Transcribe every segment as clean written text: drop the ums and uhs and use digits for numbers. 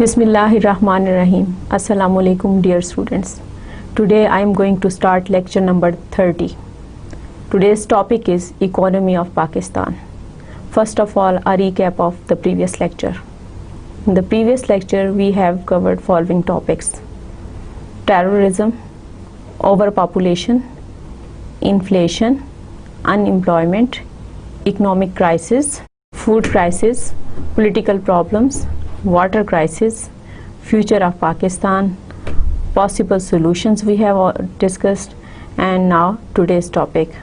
Bismillahirrahmanirrahim. Assalamu alaikum dear students. Today I am going to start lecture number 30. Today's topic is economy of Pakistan. First of all, a recap of the previous lecture. In the previous lecture we have covered following topics: terrorism, overpopulation, inflation, unemployment, economic crisis, food crisis, political problems, water crisis, future of Pakistan, possible solutions we have discussed, and now today's topic.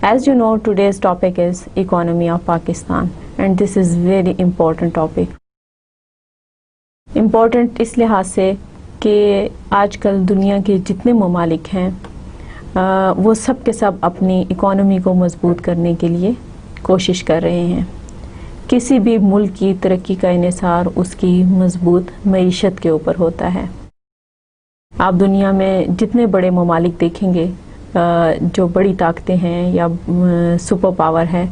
As you know, today's topic is economy of Pakistan, and this is very important topic. Important اس لحاظ سے کہ آج کل دنیا کے جتنے ممالک ہیں وہ سب کے سب اپنی اکانومی کو مضبوط کرنے کے لیے کوشش کر رہے ہیں. کسی بھی ملک کی ترقی کا انحصار اس کی مضبوط معیشت کے اوپر ہوتا ہے. آپ دنیا میں جتنے بڑے ممالک دیکھیں گے جو بڑی طاقتیں ہیں یا سپر پاور ہے،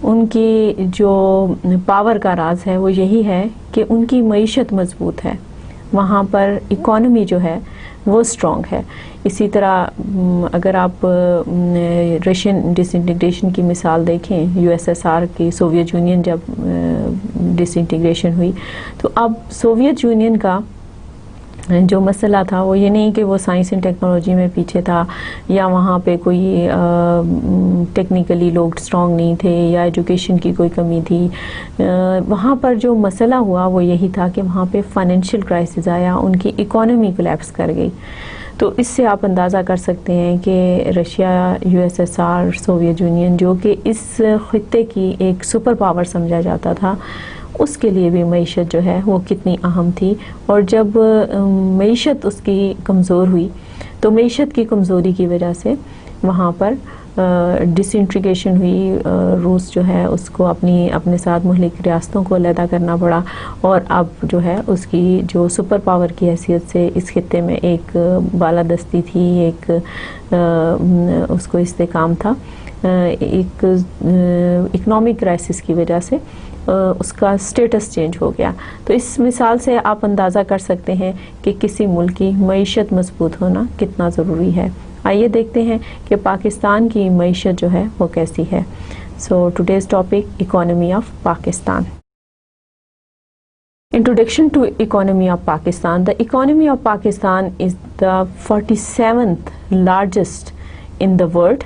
ان کی جو پاور کا راز ہے وہ یہی ہے کہ ان کی معیشت مضبوط ہے، وہاں پر اکانومی جو ہے وہ اسٹرانگ ہے. اسی طرح اگر آپ رشین ڈس انٹیگریشن کی مثال دیکھیں، یو ایس ایس آر کی، سوویت یونین جب ڈس انٹیگریشن ہوئی تو اب سوویت یونین کا جو مسئلہ تھا وہ یہ نہیں کہ وہ سائنس اینڈ ٹیکنالوجی میں پیچھے تھا یا وہاں پہ کوئی ٹیکنیکلی لوگ اسٹرانگ نہیں تھے یا ایجوکیشن کی کوئی کمی تھی. وہاں پر جو مسئلہ ہوا وہ یہی تھا کہ وہاں پہ فائنینشیل کرائسس آیا، ان کی اکانومی کولیپس کر گئی. تو اس سے آپ اندازہ کر سکتے ہیں کہ Russia, U S S R, Soviet union جو کہ اس خطے کی ایک سپر پاور سمجھا جاتا تھا، اس کے لیے بھی معیشت جو ہے وہ کتنی اہم تھی. اور جب معیشت اس کی کمزور ہوئی تو معیشت کی کمزوری کی وجہ سے وہاں پر ڈس انٹیگریشن ہوئی. روس جو ہے اس کو اپنے ساتھ مہلک ریاستوں کو علیحدہ کرنا پڑا، اور اب جو ہے اس کی جو سپر پاور کی حیثیت سے اس خطے میں ایک بالادستی تھی، ایک اس کو استحکام تھا. ایک اکنامک کرائسس کی وجہ سے اس کا سٹیٹس چینج ہو گیا. تو اس مثال سے آپ اندازہ کر سکتے ہیں کہ کسی ملک کی معیشت مضبوط ہونا کتنا ضروری ہے. آئیے دیکھتے ہیں کہ پاکستان کی معیشت جو ہے وہ کیسی ہے. So today's topic, economy of Pakistan. Introduction to economy of Pakistan. The economy of Pakistan is the 47th largest in the world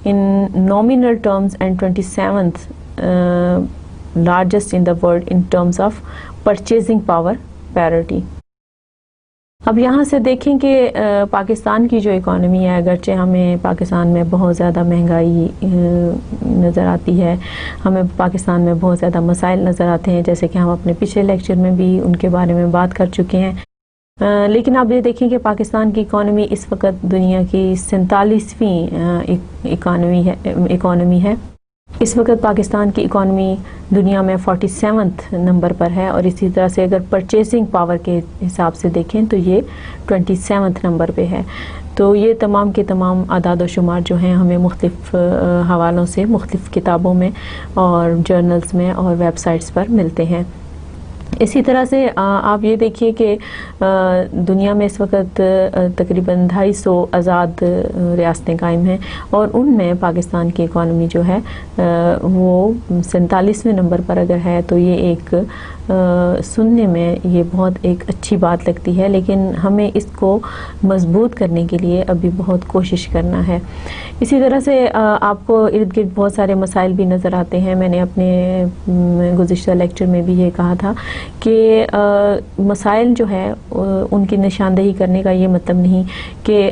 in nominal terms and 27th largest in the world in terms of purchasing power parity. اب یہاں سے دیکھیں کہ پاکستان کی جو economy ہے، اگرچہ ہمیں پاکستان میں بہت زیادہ مہنگائی نظر آتی ہے، ہمیں پاکستان میں بہت زیادہ مسائل نظر آتے ہیں، جیسے کہ ہم اپنے پچھلے لیکچر میں بھی ان کے بارے میں بات کر چکے ہیں، لیکن آپ یہ دیکھیں کہ پاکستان کی اکانومی اس وقت دنیا کی 47ویں اکانومی ہے. اس وقت پاکستان کی اکانومی دنیا میں 47 نمبر پر ہے، اور اسی طرح سے اگر پرچیزنگ پاور کے حساب سے دیکھیں تو یہ 27 نمبر پہ ہے. تو یہ تمام کے تمام اعداد و شمار جو ہیں ہمیں مختلف حوالوں سے مختلف کتابوں میں اور جرنلز میں اور ویب سائٹس پر ملتے ہیں. اسی طرح سے آپ یہ دیکھیے کہ دنیا میں اس وقت تقریباً 250 آزاد ریاستیں قائم ہیں، اور ان میں پاکستان کی اکانومی جو ہے وہ 47ویں نمبر پر اگر ہے تو یہ ایک سننے میں یہ بہت ایک اچھی بات لگتی ہے، لیکن ہمیں اس کو مضبوط کرنے کے لیے ابھی بہت کوشش کرنا ہے. اسی طرح سے آپ کو ارد گرد بہت سارے مسائل بھی نظر آتے ہیں. میں نے اپنے گزشتہ لیکچر میں بھی یہ کہا تھا کہ مسائل جو ہے ان کی نشاندہی کرنے کا یہ مطلب نہیں کہ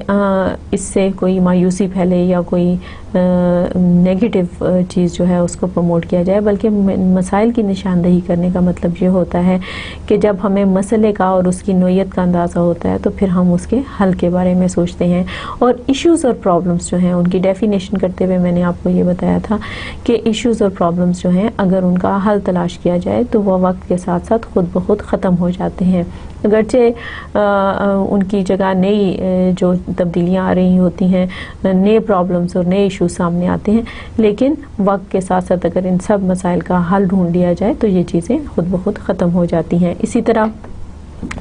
اس سے کوئی مایوسی پھیلے یا کوئی نیگیٹو چیز جو ہے اس کو پروموٹ کیا جائے، بلکہ مسائل کی نشاندہی کرنے کا مطلب یہ ہوتا ہے کہ جب ہمیں مسئلے کا اور اس کی نوعیت کا اندازہ ہوتا ہے تو پھر ہم اس کے حل کے بارے میں سوچتے ہیں. اور ایشوز اور پرابلمس جو ہیں ان کی ڈیفینیشن کرتے ہوئے میں نے آپ کو یہ بتایا تھا کہ ایشوز اور پرابلمس جو ہیں اگر ان کا حل تلاش کیا جائے تو وہ وقت کے ساتھ ساتھ خود بخود ختم ہو جاتے ہیں. اگرچہ ان کی جگہ نئی جو تبدیلیاں آ رہی ہوتی ہیں، نئے پرابلمس اور نئے ایشوز سامنے آتے ہیں، لیکن وقت کے ساتھ ساتھ اگر ان سب مسائل کا حل ڈھونڈ لیا جائے تو یہ چیزیں خود بخود ختم ہو جاتی ہیں. اسی طرح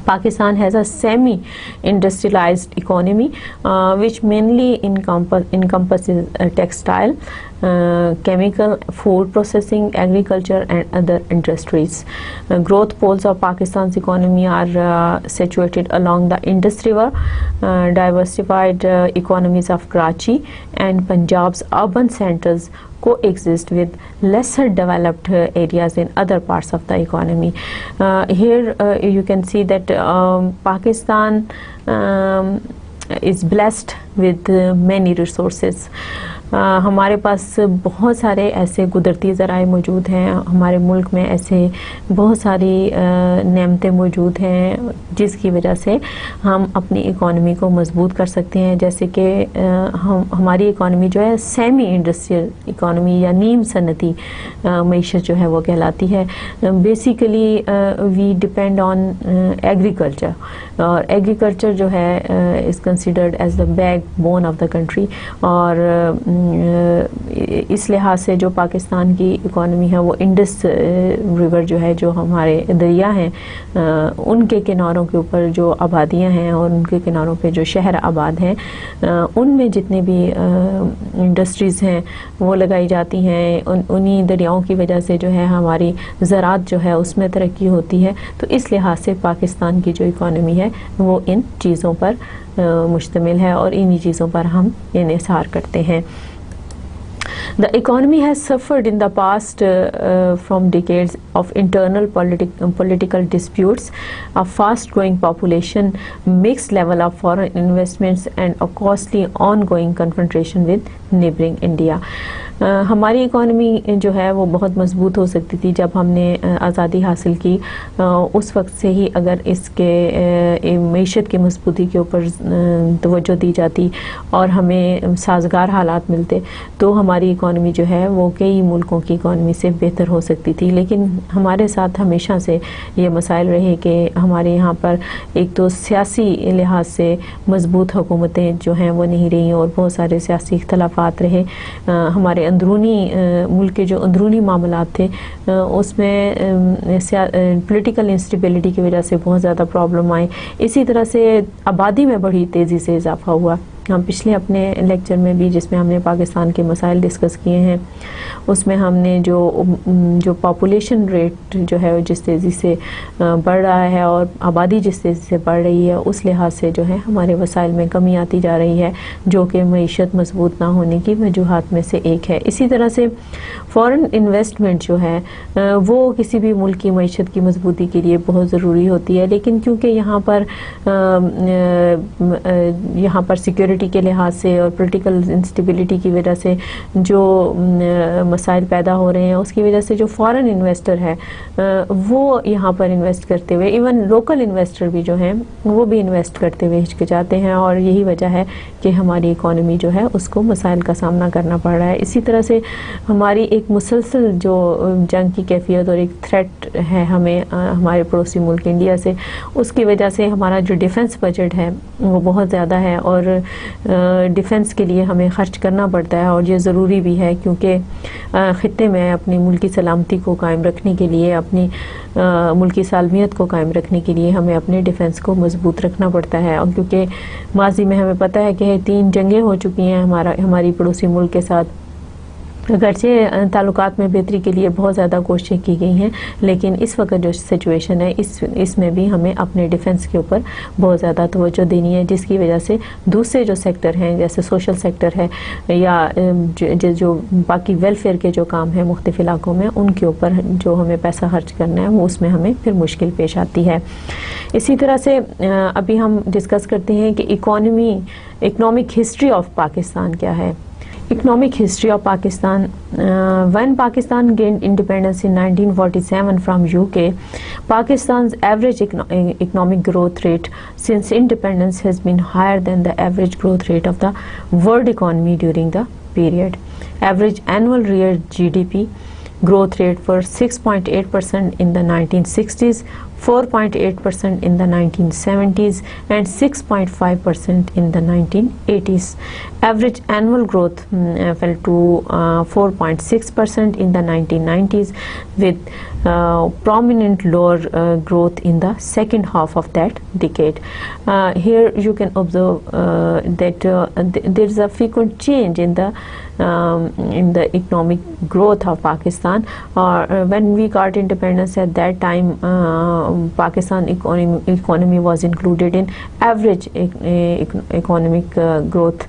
Pakistan has a semi-industrialized economy, which mainly encompasses textile, chemical, food processing, agriculture and other industries. Growth poles of Pakistan's economy are situated along the Indus River. Diversified economies of Karachi and Punjab's urban centers coexist with lesser developed areas in other parts of the economy. Here you can see that Pakistan is blessed with many resources. ہمارے پاس بہت سارے ایسے قدرتی ذرائع موجود ہیں، ہمارے ملک میں ایسے بہت ساری نعمتیں موجود ہیں جس کی وجہ سے ہم اپنی اکانومی کو مضبوط کر سکتے ہیں. جیسے کہ ہماری اکانومی جو ہے سیمی انڈسٹریل اکانومی یا نیم صنعتی معیشت جو ہے وہ کہلاتی ہے. Basically we depend on agriculture, اور ایگریکلچر جو ہے is considered as the backbone of the country. اور اس لحاظ سے جو پاکستان کی اکانومی ہے وہ انڈس ریور جو ہے، جو ہمارے دریا ہیں ان کے کناروں کے اوپر جو آبادیاں ہیں اور ان کے کناروں پہ جو شہر آباد ہیں ان میں جتنے بھی انڈسٹریز ہیں وہ لگائی جاتی ہیں. انہی دریاؤں کی وجہ سے جو ہے ہماری زراعت جو ہے اس میں ترقی ہوتی ہے. تو اس لحاظ سے پاکستان کی جو اکانومی ہے وہ ان چیزوں پر مشتمل ہے اور انہی چیزوں پر ہم انحصار کرتے ہیں. The economy has suffered in the past from decades of internal political disputes, a fast-growing population, mixed level of foreign investments, and a costly ongoing confrontation with neighboring India. ہماری اکانومی جو ہے وہ بہت مضبوط ہو سکتی تھی جب ہم نے آزادی حاصل کی. اس وقت سے ہی اگر اس کے معیشت کی مضبوطی کے اوپر توجہ دی جاتی اور ہمیں سازگار حالات ملتے تو ہماری اکانومی جو ہے وہ کئی ملکوں کی اکانومی سے بہتر ہو سکتی تھی. لیکن ہمارے ساتھ ہمیشہ سے یہ مسائل رہے کہ ہمارے یہاں پر ایک تو سیاسی لحاظ سے مضبوط حکومتیں جو ہیں وہ نہیں رہی اور بہت سارے سیاسی اختلافات رہے. ہمارے اندرونی ملک کے جو اندرونی معاملات تھے اس میں پولیٹیکل انسٹیبلٹی کی وجہ سے بہت زیادہ پرابلم آئے. اسی طرح سے آبادی میں بڑی تیزی سے اضافہ ہوا. ہم پچھلے اپنے لیکچر میں بھی جس میں ہم نے پاکستان کے مسائل ڈسکس کیے ہیں اس میں ہم نے جو پاپولیشن ریٹ جو ہے جس تیزی سے بڑھ رہا ہے اور آبادی جس تیزی سے بڑھ رہی ہے اس لحاظ سے جو ہے ہمارے وسائل میں کمی آتی جا رہی ہے جو کہ معیشت مضبوط نہ ہونے کی وجوہات میں سے ایک ہے. اسی طرح سے فورن انویسٹمنٹ جو ہے وہ کسی بھی ملک کی معیشت کی مضبوطی کے لیے بہت ضروری ہوتی ہے. لیکن کیونکہ یہاں پر سیکیورٹی کے لحاظ سے اور پولیٹیکل انسٹیبلٹی کی وجہ سے جو مسائل پیدا ہو رہے ہیں اس کی وجہ سے جو فارن انویسٹر ہے وہ یہاں پر انویسٹ کرتے ہوئے ایون لوکل انویسٹر بھی جو ہیں وہ بھی انویسٹ کرتے ہوئے ہچکچاتے ہیں اور یہی وجہ ہے کہ ہماری اکانومی جو ہے اس کو مسائل کا سامنا کرنا پڑ رہا ہے. اسی طرح سے ہماری ایک مسلسل جو جنگ کی کیفیت اور ایک تھریٹ ہے ہمیں ہمارے پڑوسی ملک انڈیا سے، اس کی وجہ سے ہمارا جو ڈیفنس بجٹ ہے وہ بہت زیادہ ہے اور ڈیفنس کے لیے ہمیں خرچ کرنا پڑتا ہے اور یہ ضروری بھی ہے کیونکہ خطے میں اپنی ملکی سلامتی کو قائم رکھنے کے لیے، اپنی ملکی سالمیت کو قائم رکھنے کے لیے ہمیں اپنے ڈیفنس کو مضبوط رکھنا پڑتا ہے. اور کیونکہ ماضی میں ہمیں پتہ ہے کہ 3 جنگیں ہو چکی ہیں ہماری پڑوسی ملک کے ساتھ. اگرچہ تعلقات میں بہتری کے لیے بہت زیادہ کوششیں کی گئی ہیں لیکن اس وقت جو سچویشن ہے اس میں بھی ہمیں اپنے ڈیفنس کے اوپر بہت زیادہ توجہ دینی ہے جس کی وجہ سے دوسرے جو سیکٹر ہیں جیسے سوشل سیکٹر ہے یا جو باقی ویلفیئر کے جو کام ہیں مختلف علاقوں میں ان کے اوپر جو ہمیں پیسہ خرچ کرنا ہے وہ اس میں ہمیں پھر مشکل پیش آتی ہے. اسی طرح سے ابھی ہم ڈسکس کرتے ہیں کہ اکنامک ہسٹری آف پاکستان کیا ہے. Economic history of Pakistan. When Pakistan gained independence in 1947 from UK, Pakistan's average economic growth rate since independence has been higher than the average growth rate of the world economy during the period. Average annual real GDP growth rate was 6.8% in the 1960s, 4.8% in the 1970s, and 6.5% in the 1980s. Average annual growth fell to 4.6% in the 1990s, with prominent lower growth in the second half of that decade. Here you can observe that there is a frequent change in the economic growth of Pakistan. When we got independence, at that time Pakistan economy was included in average economic growth,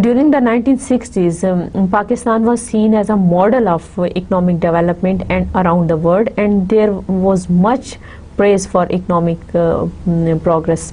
During the 1960s, Pakistan was seen as a model of economic development and around the world, and there was much praise for economic progress.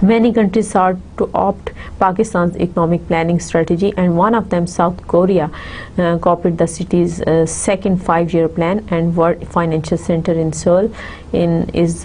Many countries sought to opt Pakistan's economic planning strategy, and one of them, South Korea, copied the city's second 5-year plan, and World Financial Center in Seoul is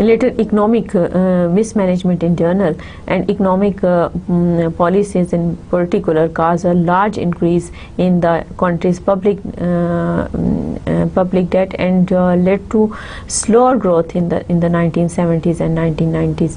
Later economic mismanagement in general and economic policies in particular caused a large increase in the country's public debt, and led to slower growth in the 1970s and 1990s.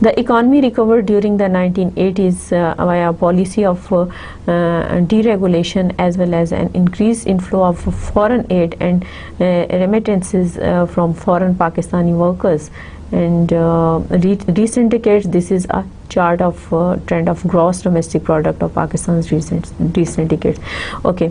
The economy recovered during the 1980s via policy of deregulation as well as an increased inflow of foreign aid and remittances from foreign Pakistani workers. And recent decades, this is a chart of trend of gross domestic product of Pakistan's recent decades. Okay,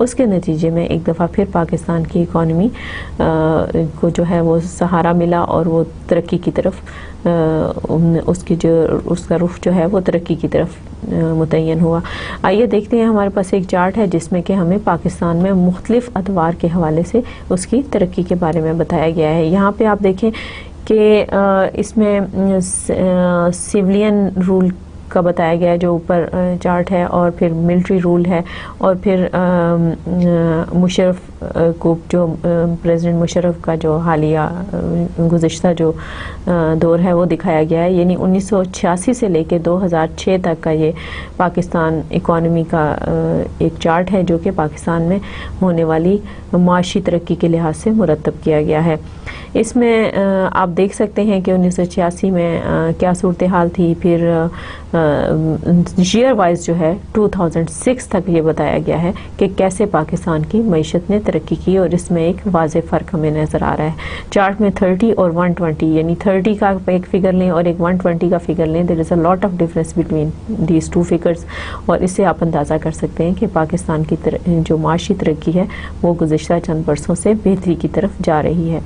اس کے نتیجے میں ایک دفعہ پھر پاکستان کی economy کو جو ہے وہ سہارا ملا اور وہ ترقی کی طرف اس کا رخ جو ہے وہ ترقی کی طرف متعین ہوا۔ آئیے دیکھتے ہیں، ہمارے پاس ایک چارٹ ہے جس میں کہ ہمیں پاکستان میں مختلف ادوار کے حوالے سے اس کی ترقی کے بارے میں بتایا گیا ہے۔ یہاں پہ آپ دیکھیں کہ اس میں سیولین رول کا بتایا گیا ہے جو اوپر چارٹ ہے، اور پھر ملٹری رول ہے، اور پھر مشرف کو جو پریزیڈنٹ مشرف کا جو حالیہ گزشتہ جو دور ہے وہ دکھایا گیا ہے، یعنی 1986 سے لے کے 2006 تک کا یہ پاکستان اکانومی کا ایک چارٹ ہے جو کہ پاکستان میں ہونے والی معاشی ترقی کے لحاظ سے مرتب کیا گیا ہے۔ اس میں آپ دیکھ سکتے ہیں کہ 1986 میں کیا صورتحال تھی، پھر ایئر وائز جو ہے 2006 تک یہ بتایا گیا ہے کہ کیسے پاکستان کی معیشت نے ترقی کی، اور اس میں ایک واضح فرق ہمیں نظر آ رہا ہے۔ چارٹ میں 30 اور 120، یعنی 30 کا ایک فگر لیں اور ایک 120 کا فگر لیں، there is a lot of difference between these two figures، اور اس سے آپ اندازہ کر سکتے ہیں کہ پاکستان کی جو معاشی ترقی ہے وہ گزشتہ چند برسوں سے بہتری کی طرف جا رہی ہے۔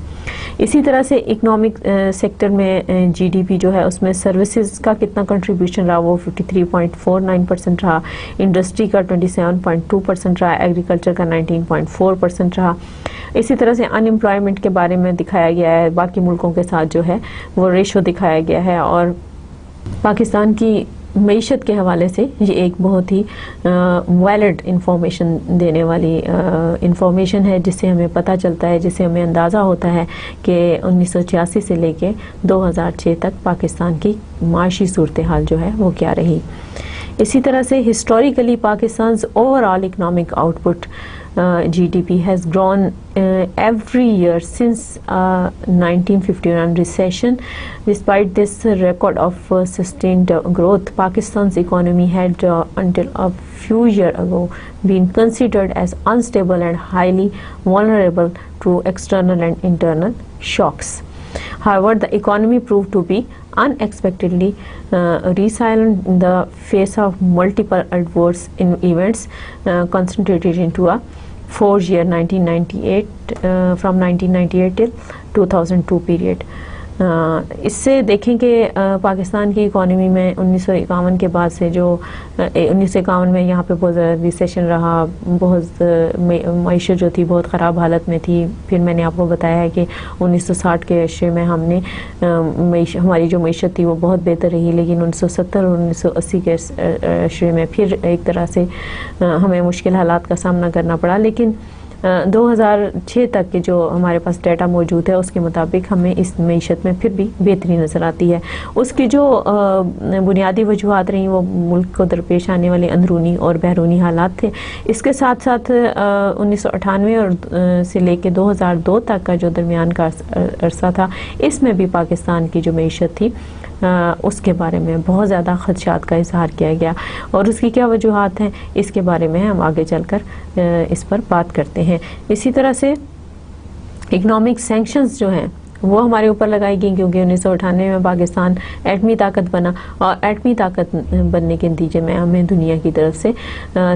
اسی طرح سے اکنامک سیکٹر میں جی ڈی پی جو ہے اس میں سروسز کا کتنا کنٹریبیوشن رہا، وہ 53.49% رہا، انڈسٹری کا 27.2% رہا، ایگریکلچر کا 19.4% رہا۔ اسی طرح سے ان امپلائمنٹ کے بارے میں دکھایا گیا ہے، باقی ملکوں کے ساتھ جو ہے وہ ریشو دکھایا گیا ہے، اور پاکستان کی معیشت کے حوالے سے یہ ایک بہت ہی ویلڈ انفارمیشن دینے والی انفارمیشن ہے، جس سے ہمیں پتہ چلتا ہے، جس سے ہمیں اندازہ ہوتا ہے کہ 1986 سے لے کے 2006 تک پاکستان کی معاشی صورتحال جو ہے وہ کیا رہی۔ اسی طرح سے historically پاکستان's overall economic output GDP has grown every year since 1951 recession. Despite this record of sustained growth, Pakistan's economy had until a few years ago been considered as unstable and highly vulnerable to external and internal shocks. However, the economy proved to be unexpectedly resilient in the face of multiple adverse events concentrated into a 4-year 1998 from 1998 till 2002 period. اس سے دیکھیں کہ پاکستان کی economy میں 1951 کے بعد سے جو 1951 میں یہاں پہ بہت زیادہ ریسیشن رہا، بہت معیشت جو تھی بہت خراب حالت میں تھی۔ پھر میں نے آپ کو بتایا ہے کہ 1960 کے عشرے میں ہم نے ہماری جو معیشت تھی وہ بہت بہتر رہی، لیکن 1970 اور 1980 کے عشرے میں پھر ایک طرح سے ہمیں مشکل حالات کا سامنا کرنا پڑا۔ لیکن 2006 تک کے جو ہمارے پاس ڈیٹا موجود ہے اس کے مطابق ہمیں اس معیشت میں پھر بھی بہتری نظر آتی ہے۔ اس کی جو بنیادی وجوہات رہیں وہ ملک کو درپیش آنے والے اندرونی اور بیرونی حالات تھے۔ اس کے ساتھ ساتھ 1998 اور سے لے کے 2002 تک کا جو درمیان کا عرصہ تھا، اس میں بھی پاکستان کی جو معیشت تھی اس کے بارے میں بہت زیادہ خدشات کا اظہار کیا گیا، اور اس کی کیا وجوہات ہیں اس کے بارے میں ہم آگے چل کر اس پر بات کرتے ہیں۔ اسی طرح سے اکنامک سینکشنز جو ہیں وہ ہمارے اوپر لگائی گئی، کیونکہ 1998 میں پاکستان ایٹمی طاقت بنا، اور ایٹمی طاقت بننے کے نتیجے میں ہمیں دنیا کی طرف سے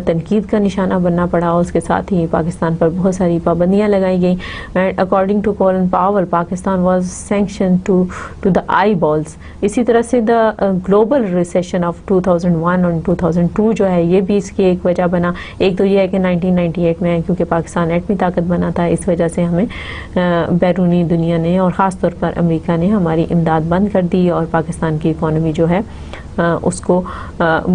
تنقید کا نشانہ بننا پڑا، اور اس کے ساتھ ہی پاکستان پر بہت ساری پابندیاں لگائی گئیں۔ And according to Colin Powell Pakistan was sanction to the eyeballs. اسی طرح سے دا گلوبل ریسیشن آف 2001 اور 2002 جو ہے یہ بھی اس کی ایک وجہ بنا۔ ایک تو یہ ہے کہ 1998 میں کیونکہ پاکستان ایٹمی طاقت بنا تھا، اس وجہ سے ہمیں بیرونی دنیا نے اور خاص طور پر امریکہ نے ہماری امداد بند کر دی، اور پاکستان کی اکانومی جو ہے اس کو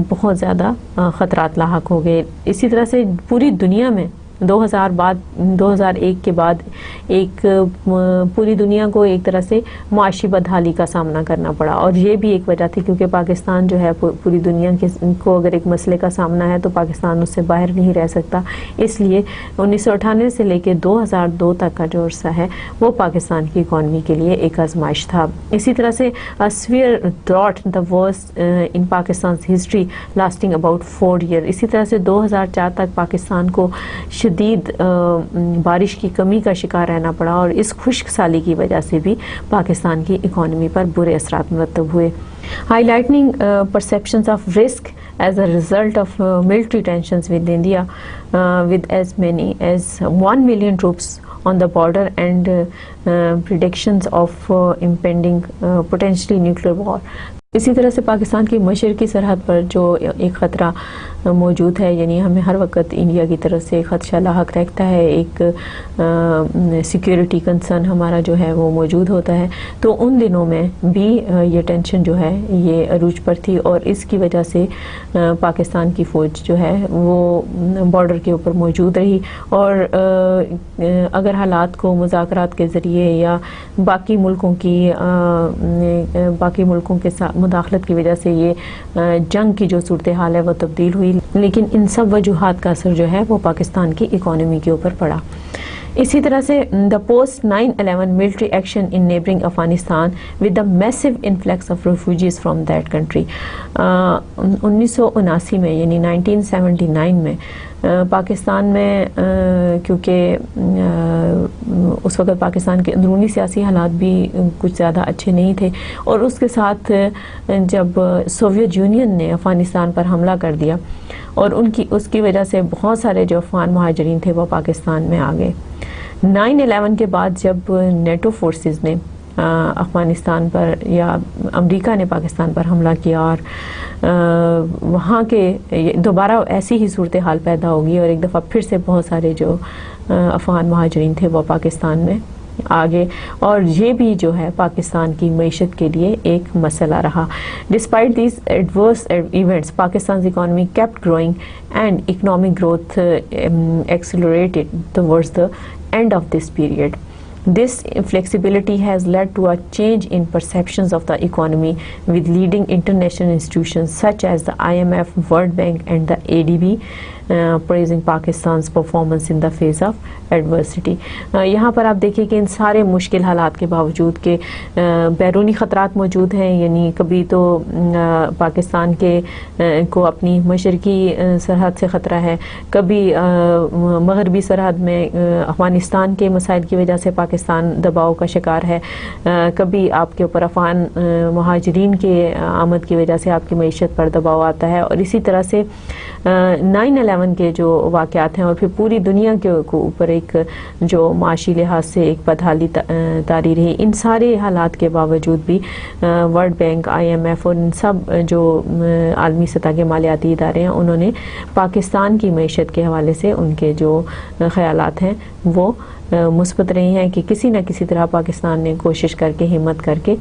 بہت زیادہ خطرات لاحق ہو گئے۔ اسی طرح سے پوری دنیا میں 2001 کے بعد ایک پوری دنیا کو ایک طرح سے معاشی بدحالی کا سامنا کرنا پڑا، اور یہ بھی ایک وجہ تھی کیونکہ پاکستان جو ہے پوری دنیا کو اگر ایک مسئلے کا سامنا ہے تو پاکستان اس سے باہر نہیں رہ سکتا۔ اس لیے 1998 سے لے کے 2002 تک کا جو عرصہ ہے وہ پاکستان کی اکانومی کے لیے ایک آزمائش تھا۔ اسی طرح سے severe drought the worst in Pakistan history lasting about 4 years۔ اسی طرح سے 2004 تک پاکستان کو شدید بارش کی کمی کا شکار رہنا پڑا اور اس خشک سالی کی وجہ سے بھی پاکستان کی اکانومی پر برے اثرات مرتب ہوئے. Highlighting perceptions of risk as a result of military tensions with India, with as many as 1 million troops on the border and predictions of impending potentially nuclear war. اسی طرح سے پاکستان کی مشرقی سرحد پر جو ایک خطرہ موجود ہے، یعنی ہمیں ہر وقت انڈیا کی طرف سے خدشہ لاحق رہتا ہے، ایک سیکیورٹی کنسرن ہمارا جو ہے وہ موجود ہوتا ہے. تو ان دنوں میں بھی یہ ٹینشن جو ہے یہ عروج پر تھی اور اس کی وجہ سے پاکستان کی فوج جو ہے وہ بارڈر کے اوپر موجود رہی اور اگر حالات کو مذاکرات کے ذریعے یا باقی ملکوں کے ساتھ مداخلت کی وجہ سے یہ جنگ کی جو صورتحال ہے وہ تبدیل ہوئی، لیکن ان سب وجوہات کا اثر جو ہے وہ پاکستان کی اکانومی کے اوپر پڑا. اسی طرح سے the post 9/11 military action in neighbouring Afghanistan with the massive influx of refugees from that country. 1979 میں یعنی 1979 میں پاکستان میں کیونکہ اس وقت پاکستان کے اندرونی سیاسی حالات بھی کچھ زیادہ اچھے نہیں تھے اور اس کے ساتھ جب سوویت یونین نے افغانستان پر حملہ کر دیا اور اس کی وجہ سے بہت سارے جو افغان مہاجرین تھے وہ پاکستان میں آ گئے. 9/11 کے بعد جب نیٹو فورسز نے افغانستان پر یا امریکہ نے پاکستان پر حملہ کیا اور وہاں کے دوبارہ ایسی ہی صورتحال پیدا ہوگی اور ایک دفعہ پھر سے بہت سارے جو افغان مہاجرین تھے وہ پاکستان میں آگے اور یہ بھی جو ہے پاکستان کی معیشت کے لیے ایک مسئلہ رہا. Despite these adverse events Pakistan's economy kept growing and economic growth accelerated towards the end of this period. This flexibility has led to a change in perceptions of the economy with leading international institutions such as the IMF, World Bank and the ADB praising Pakistan's performance in the face of adversity. یہاں پر آپ دیکھیں کہ ان سارے مشکل حالات کے باوجود کہ بیرونی خطرات موجود ہیں، یعنی کبھی تو پاکستان کے کو اپنی مشرقی سرحد سے خطرہ ہے، کبھی مغربی سرحد میں افغانستان کے مسائل کی وجہ سے پاکستان دباؤ کا شکار ہے، کبھی آپ کے اوپر افغان مہاجرین کے آمد کی وجہ سے آپ کی معیشت پر دباؤ آتا ہے اور اسی طرح سے 9/11 کے جو واقعات ہیں اور پھر پوری دنیا کے اوپر ایک جو معاشی لحاظ سے ایک بدحالی طاری رہی. ان سارے حالات کے باوجود بھی ورلڈ بینک، IMF اور ان سب جو عالمی سطح کے مالیاتی ادارے ہیں انہوں نے پاکستان کی معیشت کے حوالے سے ان کے جو خیالات ہیں وہ مثبت رہے ہیں کہ کسی نہ کسی طرح پاکستان نے کوشش کر کے ہمت کر کے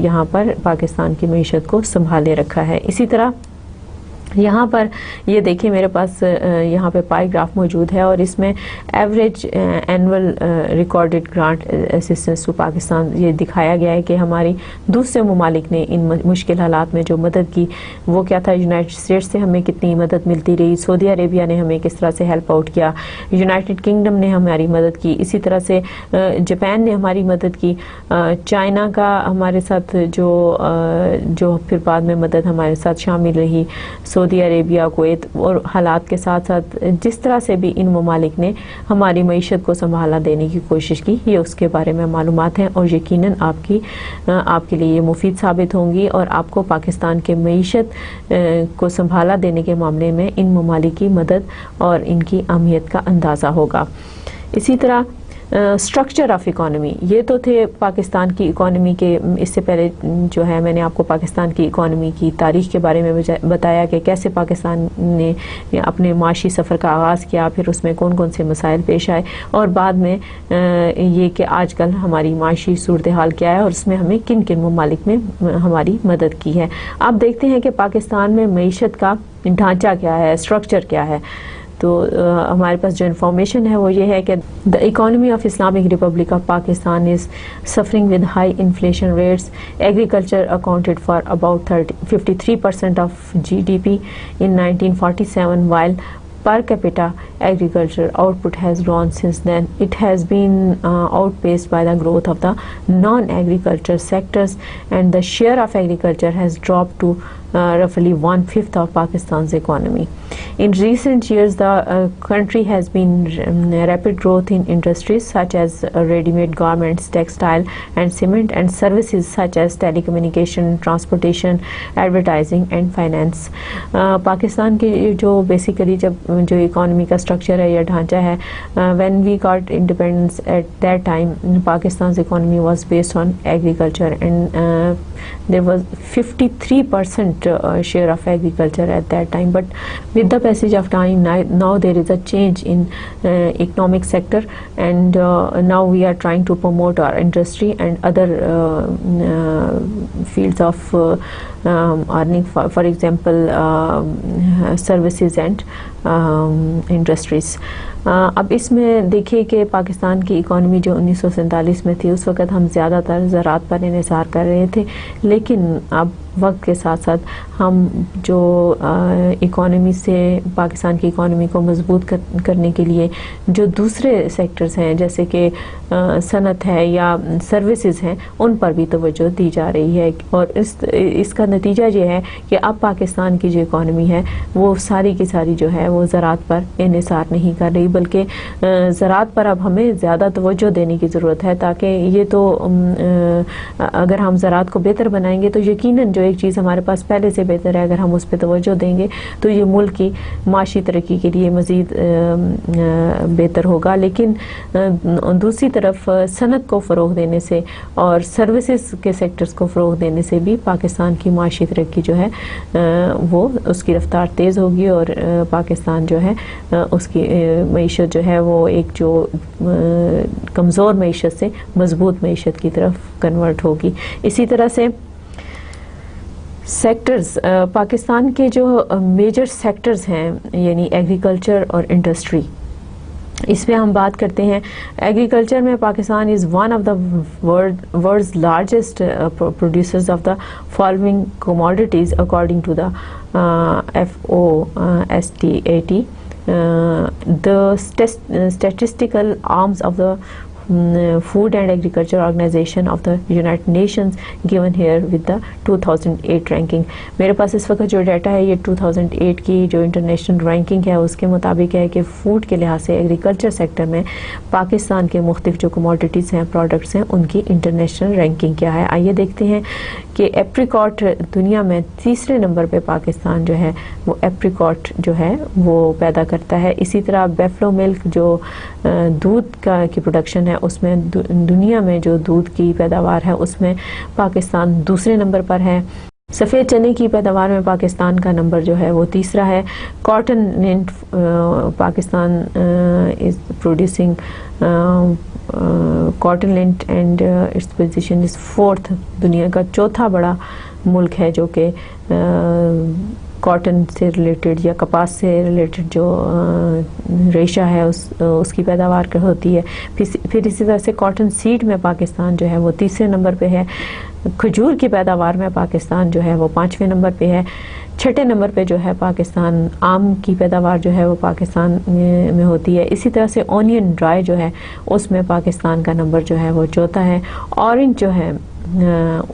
یہاں پر پاکستان کی معیشت کو سنبھالے رکھا ہے. اسی طرح یہاں پر یہ دیکھیں میرے پاس یہاں پہ پائی گراف موجود ہے اور اس میں average annual recorded grant assistance to Pakistan یہ دکھایا گیا ہے کہ ہماری دوسرے ممالک نے ان مشکل حالات میں جو مدد کی وہ کیا تھا. یونائٹڈ اسٹیٹس سے ہمیں کتنی مدد ملتی رہی، سعودی عربیہ نے ہمیں کس طرح سے ہیلپ آؤٹ کیا، یونائٹڈ کنگڈم نے ہماری مدد کی، اسی طرح سے جاپان نے ہماری مدد کی، چائنا کا ہمارے ساتھ جو پھر بعد میں مدد ہمارے ساتھ شامل رہی، سعودی عربیہ، کویت اور حالات کے ساتھ ساتھ جس طرح سے بھی ان ممالک نے ہماری معیشت کو سنبھالا دینے کی کوشش کی، یہ اس کے بارے میں معلومات ہیں اور یقیناً آپ کے لیے یہ مفید ثابت ہوں گی اور آپ کو پاکستان کے معیشت کو سنبھالا دینے کے معاملے میں ان ممالک کی مدد اور ان کی اہمیت کا اندازہ ہوگا. اسی طرح اسٹرکچر آف اکانومی، یہ تو تھے پاکستان کی اکانومی کے. اس سے پہلے جو ہے میں نے آپ کو پاکستان کی اکانومی کی تاریخ کے بارے میں بتایا کہ کیسے پاکستان نے اپنے معاشی سفر کا آغاز کیا، پھر اس میں کون کون سے مسائل پیش آئے اور بعد میں یہ کہ آج کل ہماری معاشی صورتحال کیا ہے اور اس میں ہمیں کن کن ممالک میں ہماری مدد کی ہے. آپ دیکھتے ہیں کہ پاکستان میں معیشت کا ڈھانچہ کیا ہے، اسٹرکچر کیا ہے. تو ہمارے پاس جو انفارمیشن ہے وہ یہ ہے کہ the economy of Islamic Republic of Pakistan is suffering with high inflation rates. Agriculture accounted for about 53% of GDP in 1947 while per capita agriculture output has grown since then. It has been outpaced by the growth of the non-agriculture sectors and the share of agriculture has dropped to roughly 1/5 of Pakistan's economy. In recent years, the country has been rapid growth in industries such as ready-made garments, textile and cement, and services such as telecommunication, transportation, advertising and finance. Pakistan کے جو basically جب جو economy کا structure ہے یا ڈھانچہ ہے, when we got independence at that time, Pakistan's economy was based on agriculture, and there was 53% share of agriculture at that time. But with the passage of time, now there is a change in economic sector, and now we are trying to promote our industry and other fields of earning, for example services and industries. اب اس میں دیکھیے کہ پاکستان کی economy جو 1947 میں تھی, اس وقت ہم زیادہ تر زراعت پر انحصار کر رہے تھے, لیکن اب وقت کے ساتھ ساتھ ہم جو اکانومی سے پاکستان کی اکانومی کو مضبوط کرنے کے لیے جو دوسرے سیکٹرز ہیں جیسے کہ صنعت ہے یا سروسز ہیں, ان پر بھی توجہ دی جا رہی ہے, اور اس کا نتیجہ یہ ہے کہ اب پاکستان کی جو اکانومی ہے وہ ساری کی ساری جو ہے وہ زراعت پر انحصار نہیں کر رہی, بلکہ زراعت پر اب ہمیں زیادہ توجہ دینے کی ضرورت ہے, تاکہ یہ تو اگر ہم زراعت کو بہتر بنائیں گے تو یقیناً جو ایک چیز ہمارے پاس پہلے سے بہتر ہے, اگر ہم اس پہ توجہ دیں گے تو یہ ملک کی معاشی ترقی کے لیے مزید بہتر ہوگا. لیکن دوسری طرف صنعت کو فروغ دینے سے اور سروسز کے سیکٹرز کو فروغ دینے سے بھی پاکستان کی معاشی ترقی جو ہے وہ اس کی رفتار تیز ہوگی, اور پاکستان جو ہے اس کی معیشت جو ہے وہ ایک جو کمزور معیشت سے مضبوط معیشت کی طرف کنورٹ ہوگی. اسی طرح سے سیکٹرز, پاکستان کے جو میجر سیکٹرز ہیں یعنی ایگریکلچر اور انڈسٹری, اس پہ ہم بات کرتے ہیں. ایگریکلچر میں Pakistan is one of the world's largest producers of the following commodities according to the FOSTAT. The statistical arms of the Food and Agriculture Organization of the United Nations given here with the 2008 ranking. میرے پاس اس وقت جو data ہے یہ 2008 کی جو international ranking ہے اس کے مطابق ہے کہ فوڈ کے لحاظ سے ایگریکلچر سیکٹر میں پاکستان کے مختلف جو کموڈیٹیز ہیں, پروڈکٹس ہیں, ان کی انٹرنیشنل رینکنگ کیا ہے. آئیے دیکھتے ہیں کہ ایپریکاٹ دنیا میں تیسرے نمبر پہ پاکستان جو ہے وہ ایپریکاٹ جو ہے وہ پیدا کرتا ہے. اسی طرح بیفلو ملک جو دودھ کی پروڈکشن ہے اس میں دنیا میں جو دودھ کی پیداوار ہے اس میں پاکستان دوسرے نمبر پر ہے. سفید چنے کی پیداوار میں پاکستان کا نمبر جو ہے وہ تیسرا ہے. Cotton lint Pakistan is producing cotton lint and its position is 4th, دنیا کا چوتھا بڑا ملک ہے جو کہ کاٹن سے ریلیٹڈ یا کپاس سے ریلیٹڈ جو ریشہ ہے اس کی پیداوار ہوتی ہے. پھر اسی طرح سے کاٹن سیڈ میں پاکستان جو ہے وہ تیسرے نمبر پہ ہے. کھجور کی پیداوار میں پاکستان جو ہے وہ 5ویں نمبر پہ ہے. چھٹے نمبر پہ جو ہے پاکستان آم کی پیداوار جو ہے وہ پاکستان میں ہوتی ہے. اسی طرح سے اونین ڈرائی جو ہے اس میں پاکستان کا نمبر جو ہے وہ چوتھا ہے. اورنج جو ہے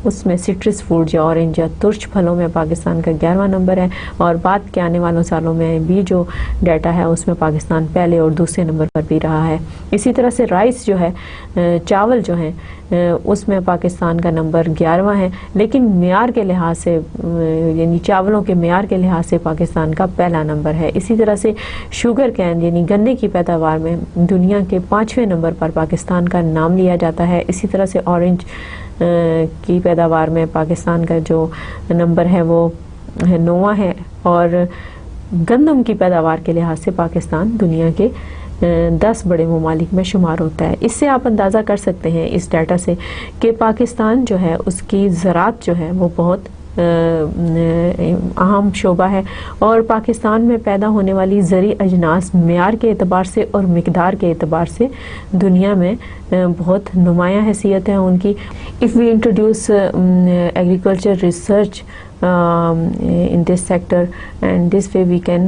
اس میں سٹرس فوڈ یا اورنج یا ترچ پھلوں میں پاکستان کا 11واں نمبر ہے, اور بعد کے آنے والوں سالوں میں بھی جو ڈیٹا ہے اس میں پاکستان پہلے اور دوسرے نمبر پر بھی رہا ہے. اسی طرح سے رائس جو ہے, چاول جو ہیں, اس میں پاکستان کا نمبر 11واں ہے, لیکن معیار کے لحاظ سے یعنی چاولوں کے معیار کے لحاظ سے پاکستان کا پہلا نمبر ہے. اسی طرح سے شوگر کین یعنی گنے کی پیداوار میں دنیا کے 5ویں نمبر پر پاکستان کا نام لیا جاتا ہے. اسی طرح سے اورنج کی پیداوار میں پاکستان کا جو نمبر ہے وہ 9واں ہے, اور گندم کی پیداوار کے لحاظ سے پاکستان دنیا کے 10 بڑے ممالک میں شمار ہوتا ہے. اس سے آپ اندازہ کر سکتے ہیں اس ڈیٹا سے کہ پاکستان جو ہے اس کی زراعت جو ہے وہ بہت اہم شعبہ ہے, اور پاکستان میں پیدا ہونے والی زرعی اجناس معیار کے اعتبار سے اور مقدار کے اعتبار سے دنیا میں بہت نمایاں حیثیت ہے ان کی. If we introduce agriculture research in this sector, and this way we can